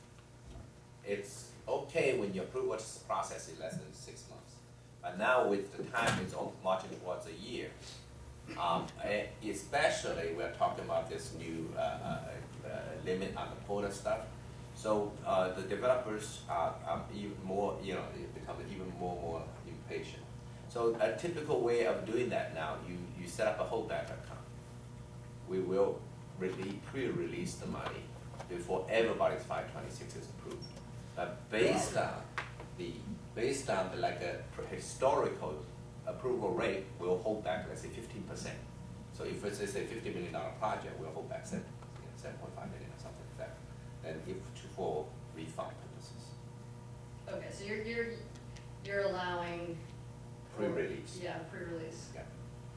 It's okay when your approval process is less than 6 months. But now with the time it's marching towards a year, especially we're talking about this new limit on the quota stuff. So the developers are even more, become even more impatient. So a typical way of doing that now, you set up a holdback account. We will pre-release the money before everybody's 526 is approved. But based on the historical approval rate, we'll hold back, let's say 15%. So if it's a $50 million project, we'll hold back 7.5 million or something like that. And for refund purposes. Okay, so you're allowing Pre-release. Yeah, pre-release. Yeah.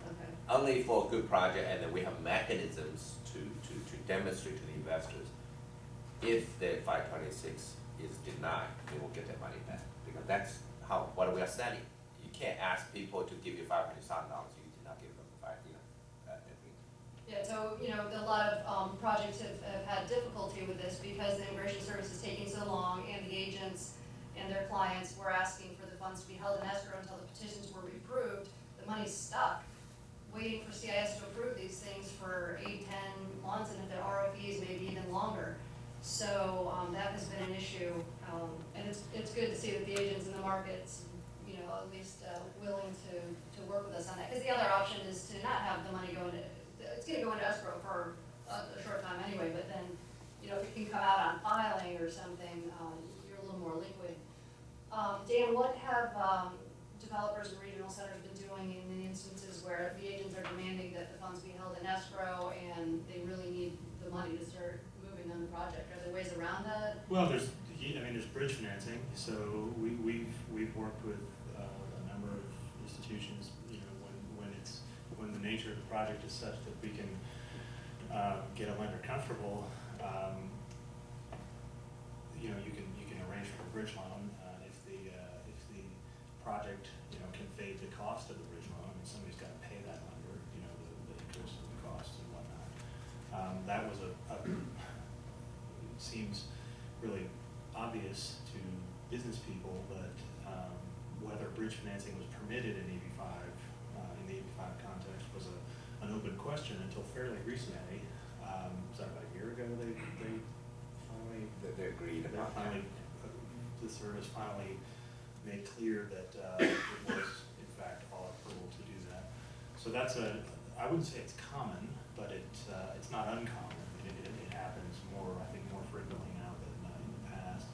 Okay. Only for a good project, and then we have mechanisms to demonstrate to the investors if the 526 is denied, they will get their money back. Because that's what we are selling. You can't ask people to give you $500,000, you did not give them Yeah, so, a lot of projects have had difficulty with this because the immigration service is taking so long and the agents and their clients were asking for the funds to be held in escrow until the petitions were approved. The money's stuck, waiting for CIS to approve these things for 8, 10 months, and if they're ROPs, maybe even longer. So that has been an issue, and it's good to see that the agents in the markets, at least willing to work with us on that. Because the other option is to not have the money go into, it's going to go into escrow for a short time anyway, but then, if it can come out on filing or something, you're a little more liquid. Dan, what have developers and regional centers been doing in the instances where the agents are demanding that the funds be held in escrow and they really need the money to start moving on the project? Are there ways around that? Well, there's bridge financing. So we've worked with a number of institutions. When the nature of the project is such that we can get a lender comfortable, you can arrange for a bridge loan if the project can fade the cost of the bridge loan. I mean, somebody's got to pay that lender, the interest and the costs and whatnot. That was seems really obvious to business people, but whether bridge financing was permitted in EB-5 in the EB-5 context was an open question until fairly recently. Was that about a year ago? They finally agreed about that. The service finally made clear that it was in fact applicable to do that. So that's I wouldn't say it's common, but it's not uncommon. It happens more frequently now than in the past.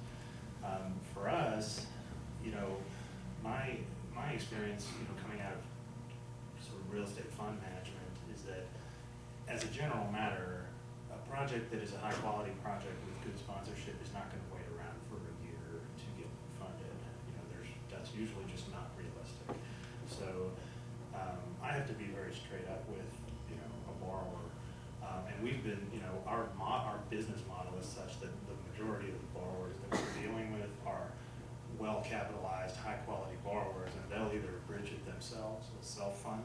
For us, my experience, coming out of sort of real estate fund management is that as a general matter, a project that is a high quality project with good sponsorship is not going to wait around for a year to get funded. That's usually just not realistic. So I have to be very straight up with a borrower, and we've been our business model is such that the majority of the borrowers that we're dealing with are well capitalized, high quality borrowers, and they'll either bridge it themselves or self fund.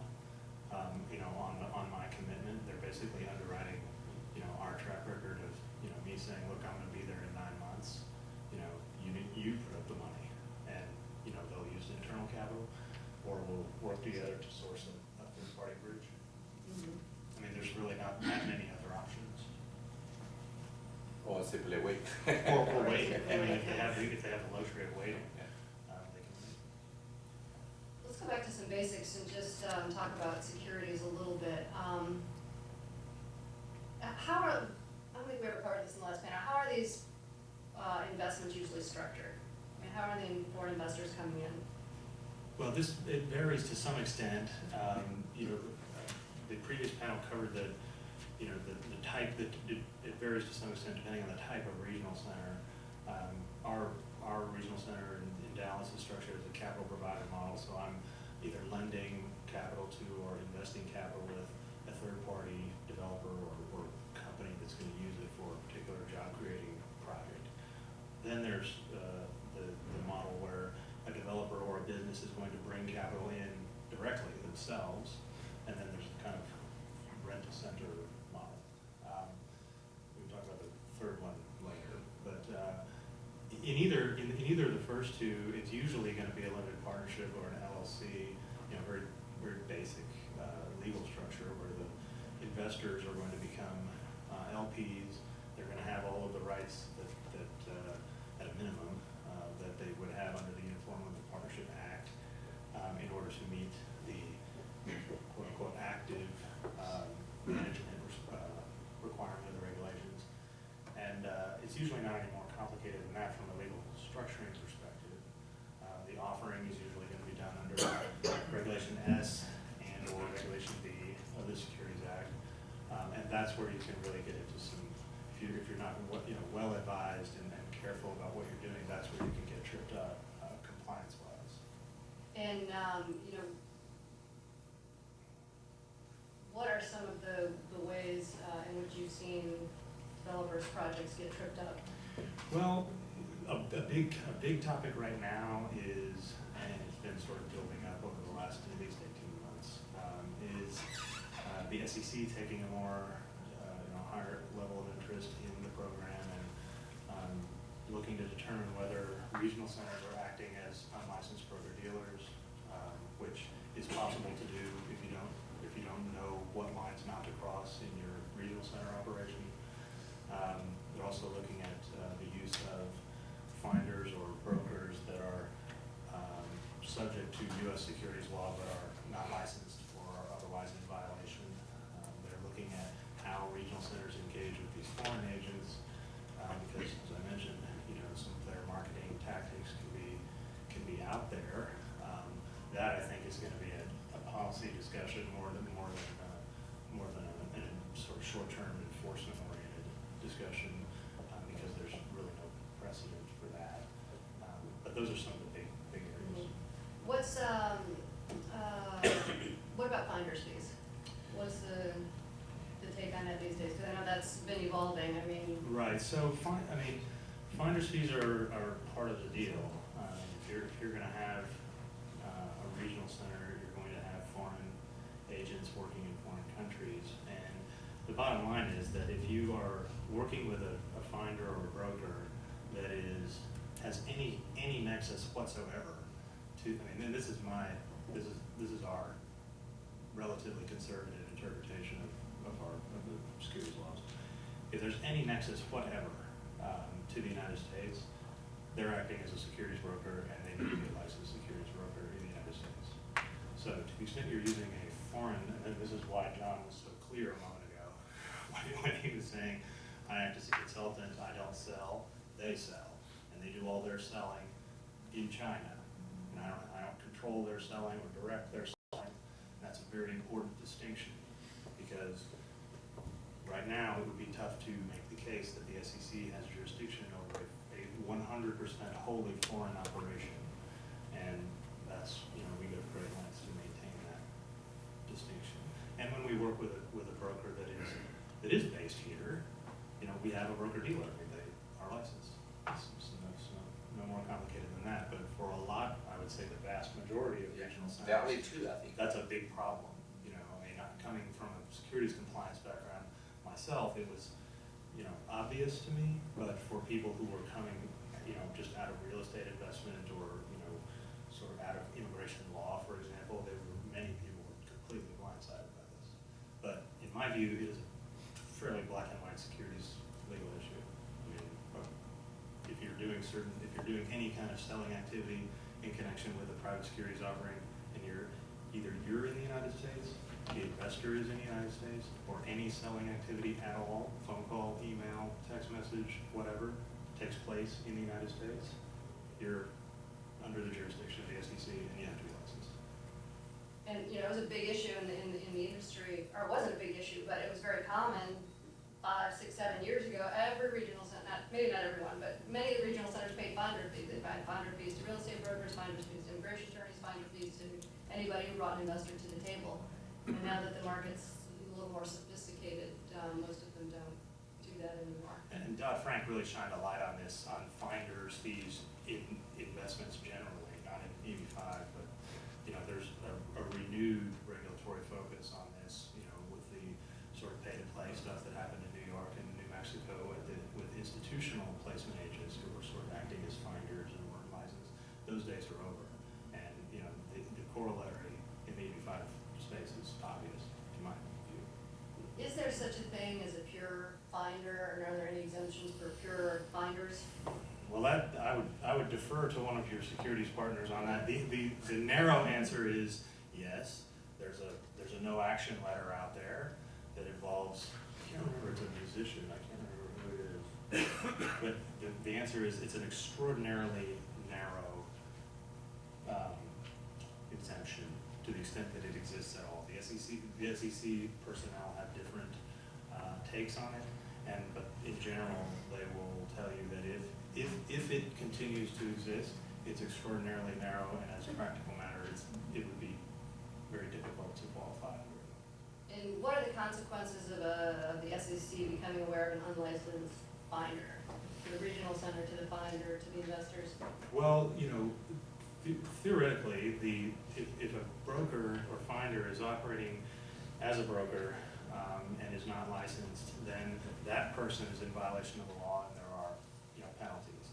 On my commitment, they're basically underwriting our track record of me saying, look, I'm going to be there in 9 months. You put up the money, and they'll use internal capital, or we'll work together to source a third party bridge. Mhm. I mean, there's really not that many other options. Or simply wait. Or wait. I mean, if they have the luxury of waiting, they can wait. Let's go back to some basics and just talk about securities a little bit. I don't think we ever covered this in the last panel. How are these investments usually structured? I mean, how are the foreign investors coming in? Well, it varies to some extent. The previous panel covered the type that it varies to some extent depending on the type of regional center. Our regional center in Dallas is structured as a capital provider model, so I'm either lending capital to or investing capital with a third-party developer or company that's going to use it for a particular job-creating project. Then there's the model where a developer or a business is going to bring capital in directly themselves, and then there's the kind of rent-to-center model. We can talk about the third one later, but in either of the first two, it's usually going to be a limited partnership or an LLC, very very basic legal structure where the investors are going to become LPs. They're going to have all of the rights that at a minimum that they would have under the Uniform Limited Partnership Act in order to meet the quote-unquote active management requirement of the regulations. And it's usually not any more complicated than that from a legal structuring perspective. The offering is usually going to be done under Regulation S and or Regulation B of the Securities Act. And that's where you can really get into some, if you're not well advised and careful about what you're doing, that's where you can get tripped up compliance-wise. And, what are some of the ways in which you've seen developers' projects get tripped up? Well, a big topic right now is, and it's been sort of building up over the last at least 18 months, is the SEC taking a more higher level of interest in the program and looking to determine whether regional centers are acting as unlicensed broker-dealers, which is possible to do if you don't know what lines not to cross in your regional center operation. They're also looking at the use of finders or brokers that are subject to U.S. securities law but are not licensed or are otherwise in violation. They're looking at how regional centers engage with these foreign agents because, as I mentioned, some of their marketing tactics can be out there. That I think is going to be a policy discussion more than a sort of short-term enforcement-oriented discussion because there's really no precedent for that. But those are some of the big areas. What's what about finder's fees? What's the take on that these days? Because I know that's been evolving. I mean, right. So finder's fees are part of the deal. If you're going to have a regional center, you're going to have foreign agents working in foreign countries, and the bottom line is that if you are working with a finder or a broker that has any nexus whatsoever to, and this is our relatively conservative interpretation of the securities laws. If there's any nexus whatever to the United States, they're acting as a securities broker and they need to be a licensed securities broker in the United States. So to the extent you're using a foreign, and this is why John was so clear a moment ago when he was saying, I act as a consultant, I don't sell, they sell. And they do all their selling in China. And I don't control their selling or direct their selling. And that's a very important distinction because right now it would be tough to make the case that the SEC has jurisdiction over a 100% wholly foreign operation. And that's, we go to great lengths to maintain that distinction. And when we work with a broker that is based here, we have a broker-dealer, they are licensed. It's no more complicated than that, but for a lot, I would say the vast majority of regional centers. There are only two, I think. That's a big problem, I'm coming from a securities compliance background myself, it was, obvious to me, but for people who were coming, just out of real estate investment or, sort of out of immigration law, for example, many people were completely blindsided by this. But in my view, it is a fairly black and white securities legal issue. If you're doing any kind of selling activity in connection with a private securities offering, and you're in the United States, the investor is in the United States, or any selling activity at all, phone call, email, text message, whatever, takes place in the United States, you're under the jurisdiction of the SEC and you have to be licensed. And, it was a big issue in the industry, or it wasn't a big issue, but it was very common 5, 6, 7 years ago. Every regional center, maybe not everyone, but many of the regional centers paid finder fees. They paid finder fees to real estate brokers, finder fees to immigration attorneys, finder fees to anybody who brought an investor to the table. And now that the market's a little more sophisticated, most of them don't do that anymore. And Dodd-Frank really shined a light on this, on finders fees in investments generally, not in EB-5, but, there's a renewed regulatory focus on this, with the sort of pay-to-play stuff that happened in New York and New Mexico with institutional placement agents who were sort of acting as finders and weren't licensed. Those days are over. And, the corollary in the EB-5 space is obvious, in my view. Is there such a thing as a pure finder, or are there any exemptions for pure finders? Well, I would defer to one of your securities partners on that. The narrow answer is yes. There's a no action letter out there that involves, I can't remember, it's a musician, I can't remember who it is. But the answer is it's an extraordinarily narrow exemption to the extent that it exists at all. The SEC personnel have different takes on it, but in general, they will tell you that if it continues to exist, it's extraordinarily narrow, and as a practical matter, it would be very difficult to qualify under it. And what are the consequences of the SEC becoming aware of an unlicensed finder? To the regional center, to the finder, to the investors? Well, theoretically, if a broker or finder is operating as a broker and is not licensed, then that person is in violation of the law, and there are penalties.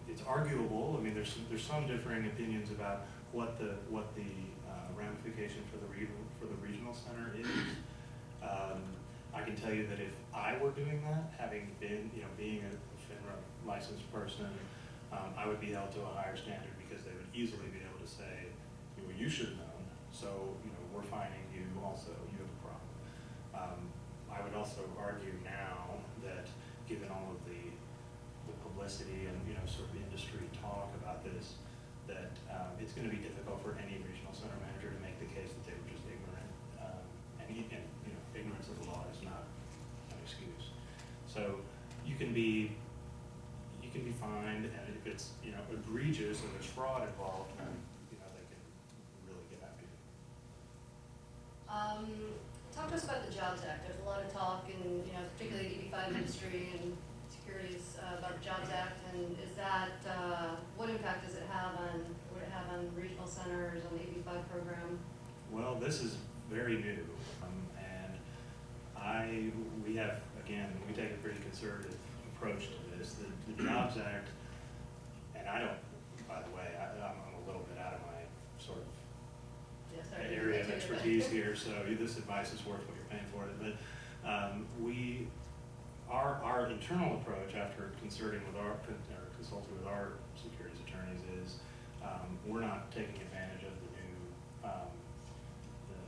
It's arguable. I mean, there's some differing opinions about what the ramification for the regional center is. I can tell you that if I were doing that, having been, being a FINRA licensed person, I would be held to a higher standard because they would easily be able to say, well, you should have known, so, we're fining you also, you have a problem. I would also argue now that given all of the publicity and, sort of industry talk about this, that it's going to be difficult for any regional center manager to make the case that they were just ignorant. Ignorance of the law is not an excuse. So you can be fined, and if it's egregious and there's fraud involved, then they can really get after you. Talk to us about the Jobs Act. There's a lot of talk in, particularly the EB-5 industry and Securities about the Jobs Act, and is that what impact would it have on regional centers, on the EB-5 program? Well, this is very new, and we take a pretty conservative approach to this. The Jobs Act, and I don't, by the way, I'm a little bit out of my sort of area of expertise here, so this advice is worth what you're paying for it. But our internal approach after consulting with our securities attorneys is we're not taking advantage of the new.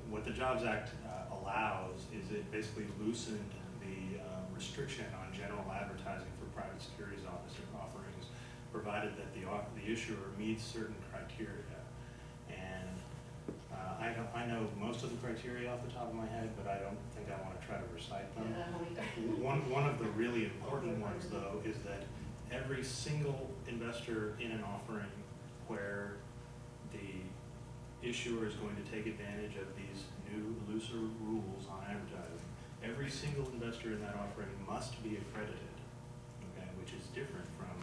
What the Jobs Act allows is it basically loosened the restriction on general advertising for private securities offerings, provided that the issuer meets certain criteria. I know most of the criteria off the top of my head, but I don't think I want to try to recite them. Yeah, I don't either. One of the really important ones, though, is that every single investor in an offering where the issuer is going to take advantage of these new looser rules on advertising, every single investor in that offering must be accredited, okay, which is different from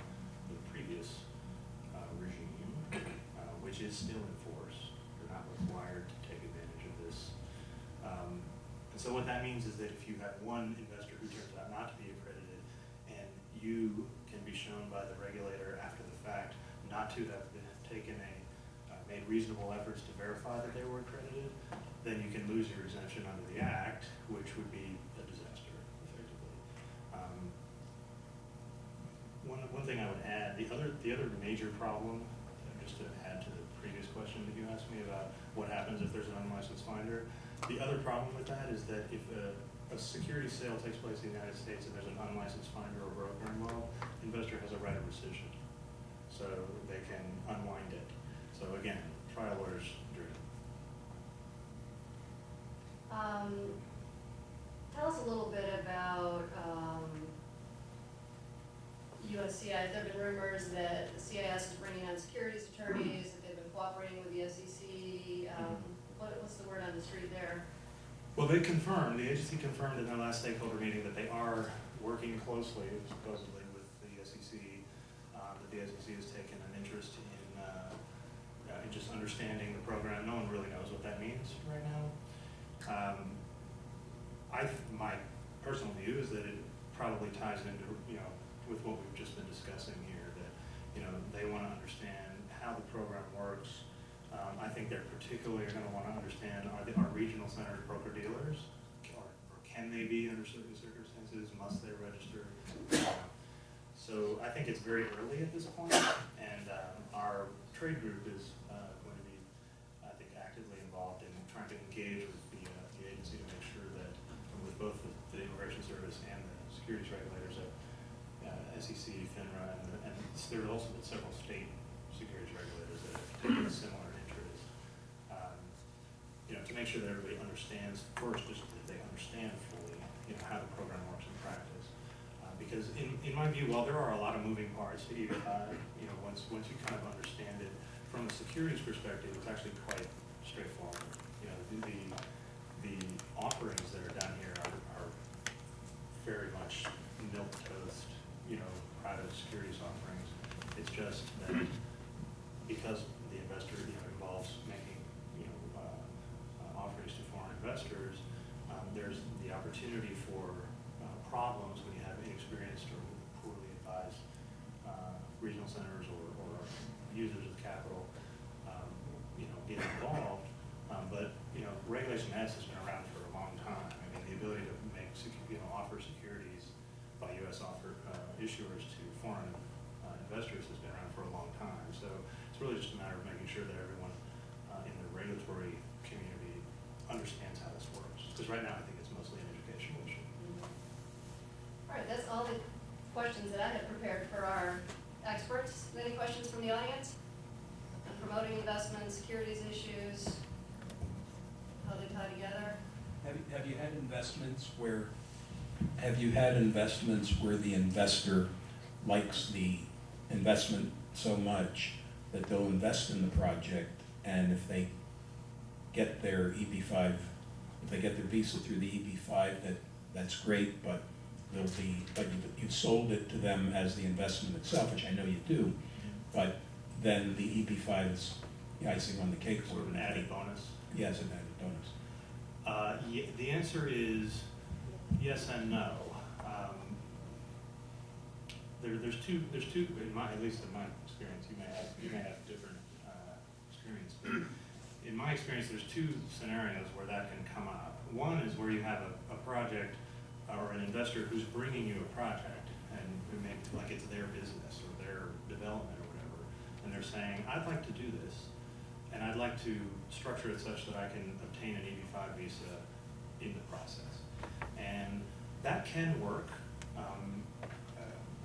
the previous regime, which is still in force. They're not required to take advantage of this. And so what that means is that if you have one investor who turns out not to be accredited, and you can be shown by the regulator after the fact not to have made reasonable efforts to verify that they were accredited, then you can lose your exemption under the Act, which would be a disaster, effectively. One thing I would add, the other major problem, just to add to the previous question that you asked me about what happens if there's an unlicensed finder, the other problem with that is that if a security sale takes place in the United States and there's an unlicensed finder or broker involved, investor has a right of rescission, so they can unwind it. So again, trial lawyers driven. Tell us a little bit about USCIS. There have been rumors that the CIS is bringing on securities attorneys, that they've been cooperating with the SEC. What's the word on the street there? Well, the agency confirmed in their last stakeholder meeting that they are working closely, supposedly, with the SEC, that the SEC has taken an interest in just understanding the program. No one really knows what that means right now. My personal view is that it probably ties into, with what we've just been discussing here, that, they want to understand how the program works. I think they're particularly going to want to understand, are regional centers broker-dealers? Or can they be under certain circumstances? Must they register? So I think it's very early at this point, and our trade group is going to be, I think, actively involved in trying to engage with the agency to make sure that, with both the Immigration Service and the securities regulators at SEC, FINRA, and there have also been several state securities regulators that have taken a similar interest, to make sure that everybody understands first, just that they understand fully, how the program works in practice. Because in my view, while there are a lot of moving parts to EB-5, once you kind of understand it from a securities perspective, it's actually quite straightforward. The offerings that are down here are very much milk toast, private securities offerings. It's just that because the investor, involves making, offerings to foreign investors, there's the opportunity for problems when you have inexperienced or poorly advised regional centers or users of capital, get involved. But Regulation S has been around for a long time. I mean, the ability to make offer securities by U.S. Issuers to foreign investors has been around for a long time. So it's really just a matter of making sure that everyone in the regulatory community understands how this works. Because right now I think it's mostly an educational issue. All right, that's all the questions that I had prepared for our experts. Any questions from the audience? On promoting investments, securities issues, how they tie together? Have you had investments where the investor likes the investment so much that they'll invest in the project, and if they get their EB-5, if they get their visa through the EB-5, that's great, but you've sold it to them as the investment itself, which I know you do, but then the EB-5 is icing on the cake. Sort of an added bonus. Yes, an added bonus. The answer is yes and no. There's two. At least in my experience, you may have different experience. But in my experience, there's two scenarios where that can come up. One is where you have a project or an investor who's bringing you a project and who makes like it's their business or their development or whatever, and they're saying, I'd like to do this, and I'd like to structure it such that I can obtain an EB-5 visa in the process. And that can work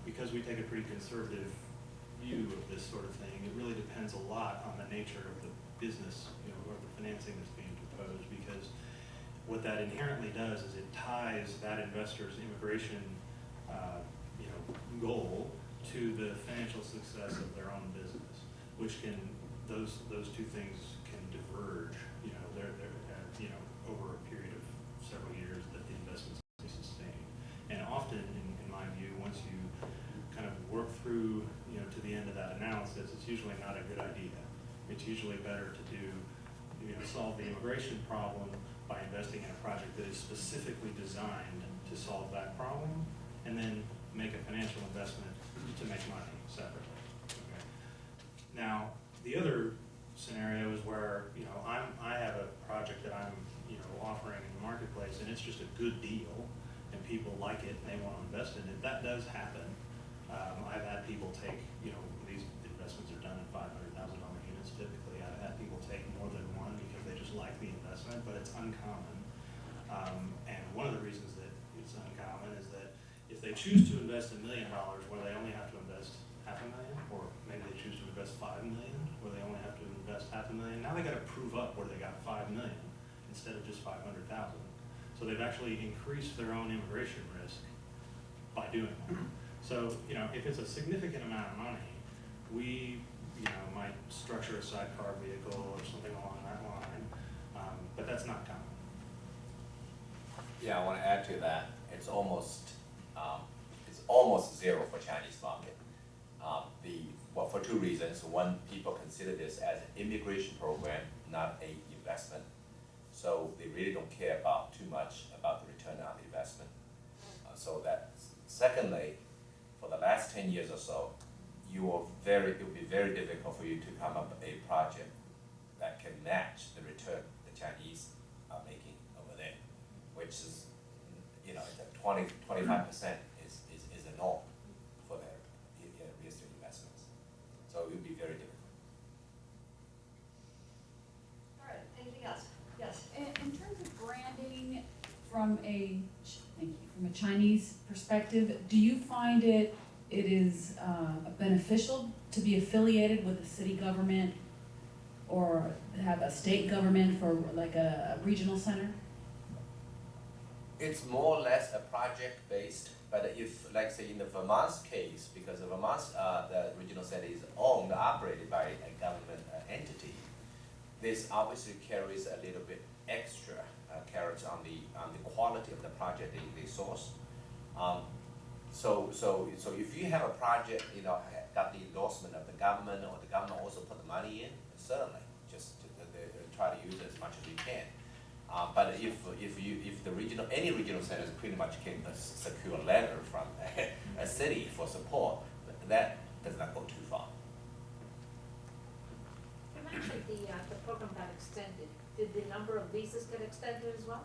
because we take a pretty conservative view of this sort of thing. It really depends a lot on the nature of the business, or the financing that's being proposed, because what that inherently does is it ties that investor's immigration, goal to the financial success of their own business, which can, those two things can diverge, they're over a period of several years that the investments be sustained. And often, in my view, once you kind of work through, to the end of that analysis, it's usually not a good idea. It's usually better to do, solve the immigration problem by investing in a project that is specifically designed to solve that problem, and then make a financial investment to make money separately. Okay. Now, the other scenario is where, I have a project that I'm, offering in the marketplace, and it's just a good deal, and people like it, and they want to invest in it. That does happen. I've had people take, these investments are done in $500,000 units typically. I've had people take more than one because they just like the investment, but it's uncommon. And one of the reasons that it's uncommon is that if they choose to invest $1 million where they only have to invest $500,000, or maybe they choose to invest $5 million where they only have to invest $500,000, now they got to prove up where they got $5 million instead of just $500,000. So they've actually increased their own immigration risk by doing that. So, if it's a significant amount of money, we, might structure a sidecar vehicle or something along that line, but that's not common. Yeah, I want to add to that. It's almost zero for Chinese market. For two reasons. One, people consider this as an immigration program, not a investment. So they really don't care about too much about the return on the investment. Secondly, for the last 10 years or so, it will be very difficult for you to come up with a project that can match the return the Chinese are making over there, which is, 25% is a norm for their real estate investments. So it will be very difficult. All right, anything else? Yes. In terms of branding from a Chinese perspective, do you find it is beneficial to be affiliated with a city government or have a state government for like a regional center? It's more or less a project-based, but if, like say in the Vermont's case, because the Vermont's, the regional center is owned, operated by a government entity, this obviously carries a little bit extra carrots on the quality of the project they source. So if you have a project, got the endorsement of the government, or the government also put the money in, certainly, just to try to use it as much as you can. But if any regional centers pretty much can secure a letter from a city for support, that does not go too far. You mentioned the program got extended. Did the number of visas get extended as well?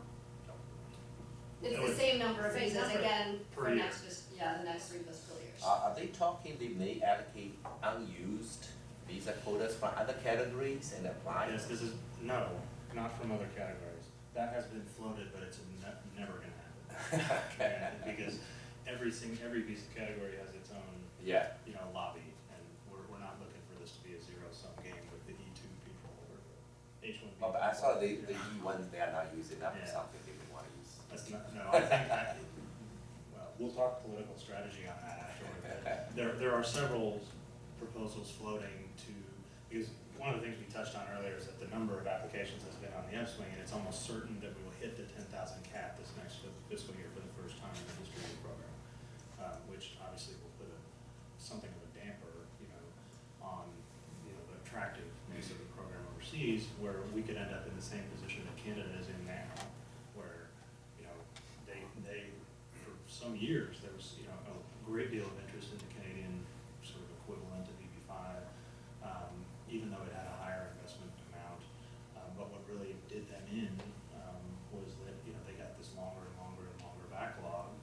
It's the same number of Same visas number. again for Per year. the next 3 fiscal years. Are they talking they may allocate unused visa quotas for other categories and apply? Yes, this is, no, not from other categories. That has been floated, but it's never gonna happen. Okay. Because every visa category has its own, Yeah. lobby, and we're not looking for this to be a zero-sum game with the E2 people or the H1B. Oh, but I saw the E1s they are not using up Yeah. something they would want to use. That's not, no, I think, well, we'll talk political strategy on that afterward. But there are several proposals floating because one of the things we touched on earlier is that the number of applications has been on the upswing, and it's almost certain that we will hit the 10,000 cap this next fiscal year for the first time in the history of the program, which obviously will put something of a damper, on the attractiveness of the program overseas, where we could end up in the same position that Canada is in now, where they for some years there was a great deal of interest in the Canadian sort of equivalent of EB-5. Even though it had a higher investment amount, but what really did them in was that they got this longer and longer and longer backlog,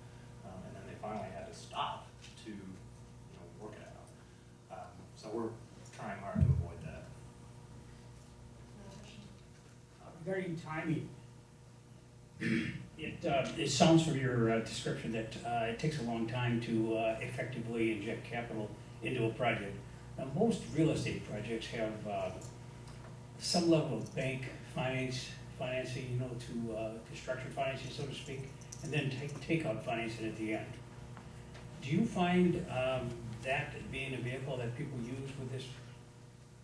and then they finally had to stop to work it out. So we're trying hard to avoid that. Regarding timing, it sounds from your description that it takes a long time to effectively inject capital into a project. Now, most real estate projects have some level of bank financing, you know, to construction financing, so to speak, and then takeout financing at the end. Do you find that being a vehicle that people use with this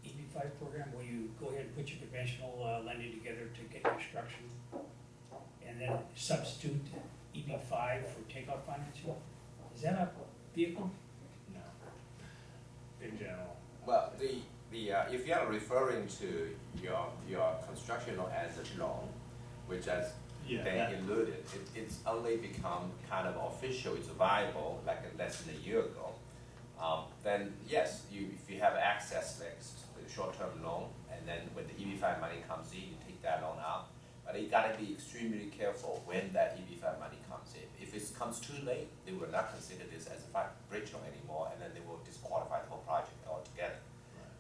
EB-5 program, where you go ahead and put your conventional lending together to get construction, and then substitute EB-5 for takeout financing? Is that a vehicle? No. In general. Well, if you are referring to your construction loan as a loan, which as Yeah, they that- alluded, it's only become kind of official, it's viable like less than a year ago. Then yes, if you have access next to the short-term loan, and then when the EB-5 money comes in, you take that loan out. But you gotta be extremely careful when that EB-5 money comes in. If it comes too late, they will not consider this as a bridge loan anymore, and then they will disqualify the whole project altogether.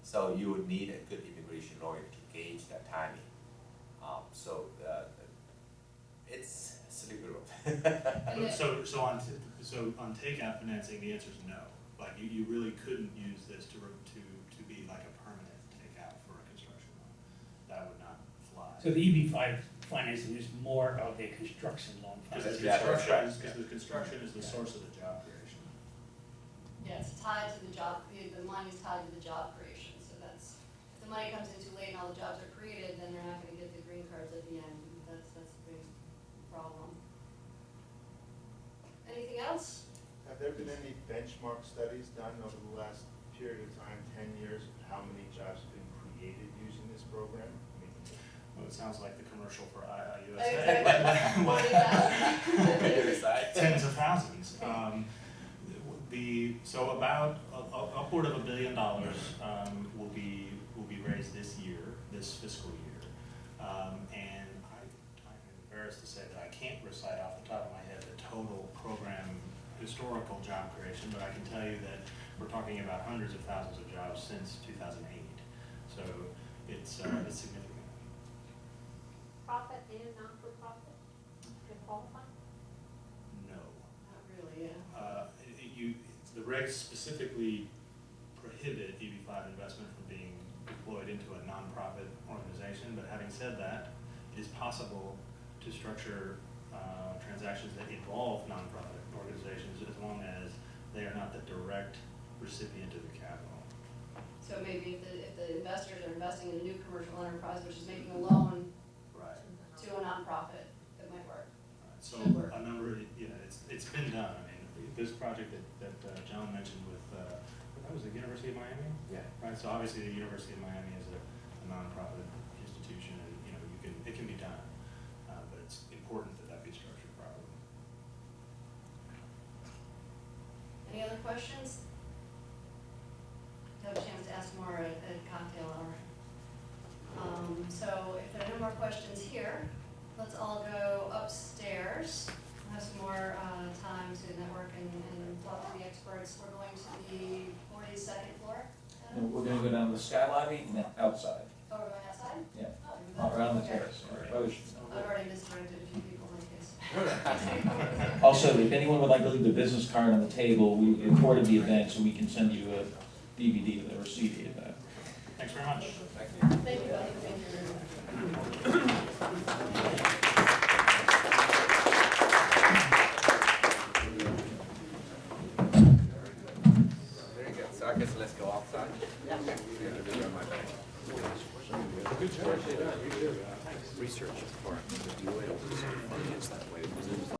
So you would need a good immigration lawyer to gauge that timing. It's a slippery road. And it- So on takeout financing, the answer is no. Like, you really couldn't use this to be like a permanent takeout for a construction loan. That would not fly. So the EB-5 financing is more of a construction loan Because financing. the construction is the source of the job creation. Yeah, it's tied to the job, the money's tied to the job creation, so that's, if the money comes in too late and all the jobs are created, then they're not gonna get the green cards at the end, that's a big problem. Anything else? Have there been any benchmark studies done over the last period of time, 10 years, of how many jobs have been created using this program? I mean, Well, it sounds like the commercial for Exactly. USA. Tens of thousands. So about upward of $1 billion will be raised this year, this fiscal year. And I'm embarrassed to say that I can't recite off the top of my head the total program historical job creation, but I can tell you that we're talking about hundreds of thousands of jobs since 2008. So it's significant. Profit and non-for-profit can qualify? No. Not really, yeah. The regs specifically prohibit EB-5 investment from being deployed into a nonprofit organization, but having said that, it is possible to structure transactions that involve nonprofit organizations as long as they are not the direct recipient of the capital. So maybe if the investors are investing in a new commercial enterprise, which is making a loan Right. to a nonprofit, that might work. So Should work. a number, it's been done. I mean, this project that John mentioned with, that was the University of Miami? Yeah. Right, so obviously the University of Miami is a nonprofit institution, and, it can be done, but it's important that be structured properly. Any other questions? Have a chance to ask more at cocktail hour. So if there are no more questions here, let's all go upstairs. We'll have some more time to network and talk to the experts. We're going to the 42nd floor. And we're gonna go down the sky lobby and then outside, Oh, we're going outside? yeah, Oh, around the okay. terrace. I've already misdirected a few people in case. Also, if anyone would like to leave their business card on the table, we recorded the event, so we can send you a DVD of the receipt of that. Thanks very much. Thank you. Thank you both for being here. Very good. So I guess let's go outside. Yeah. Research for the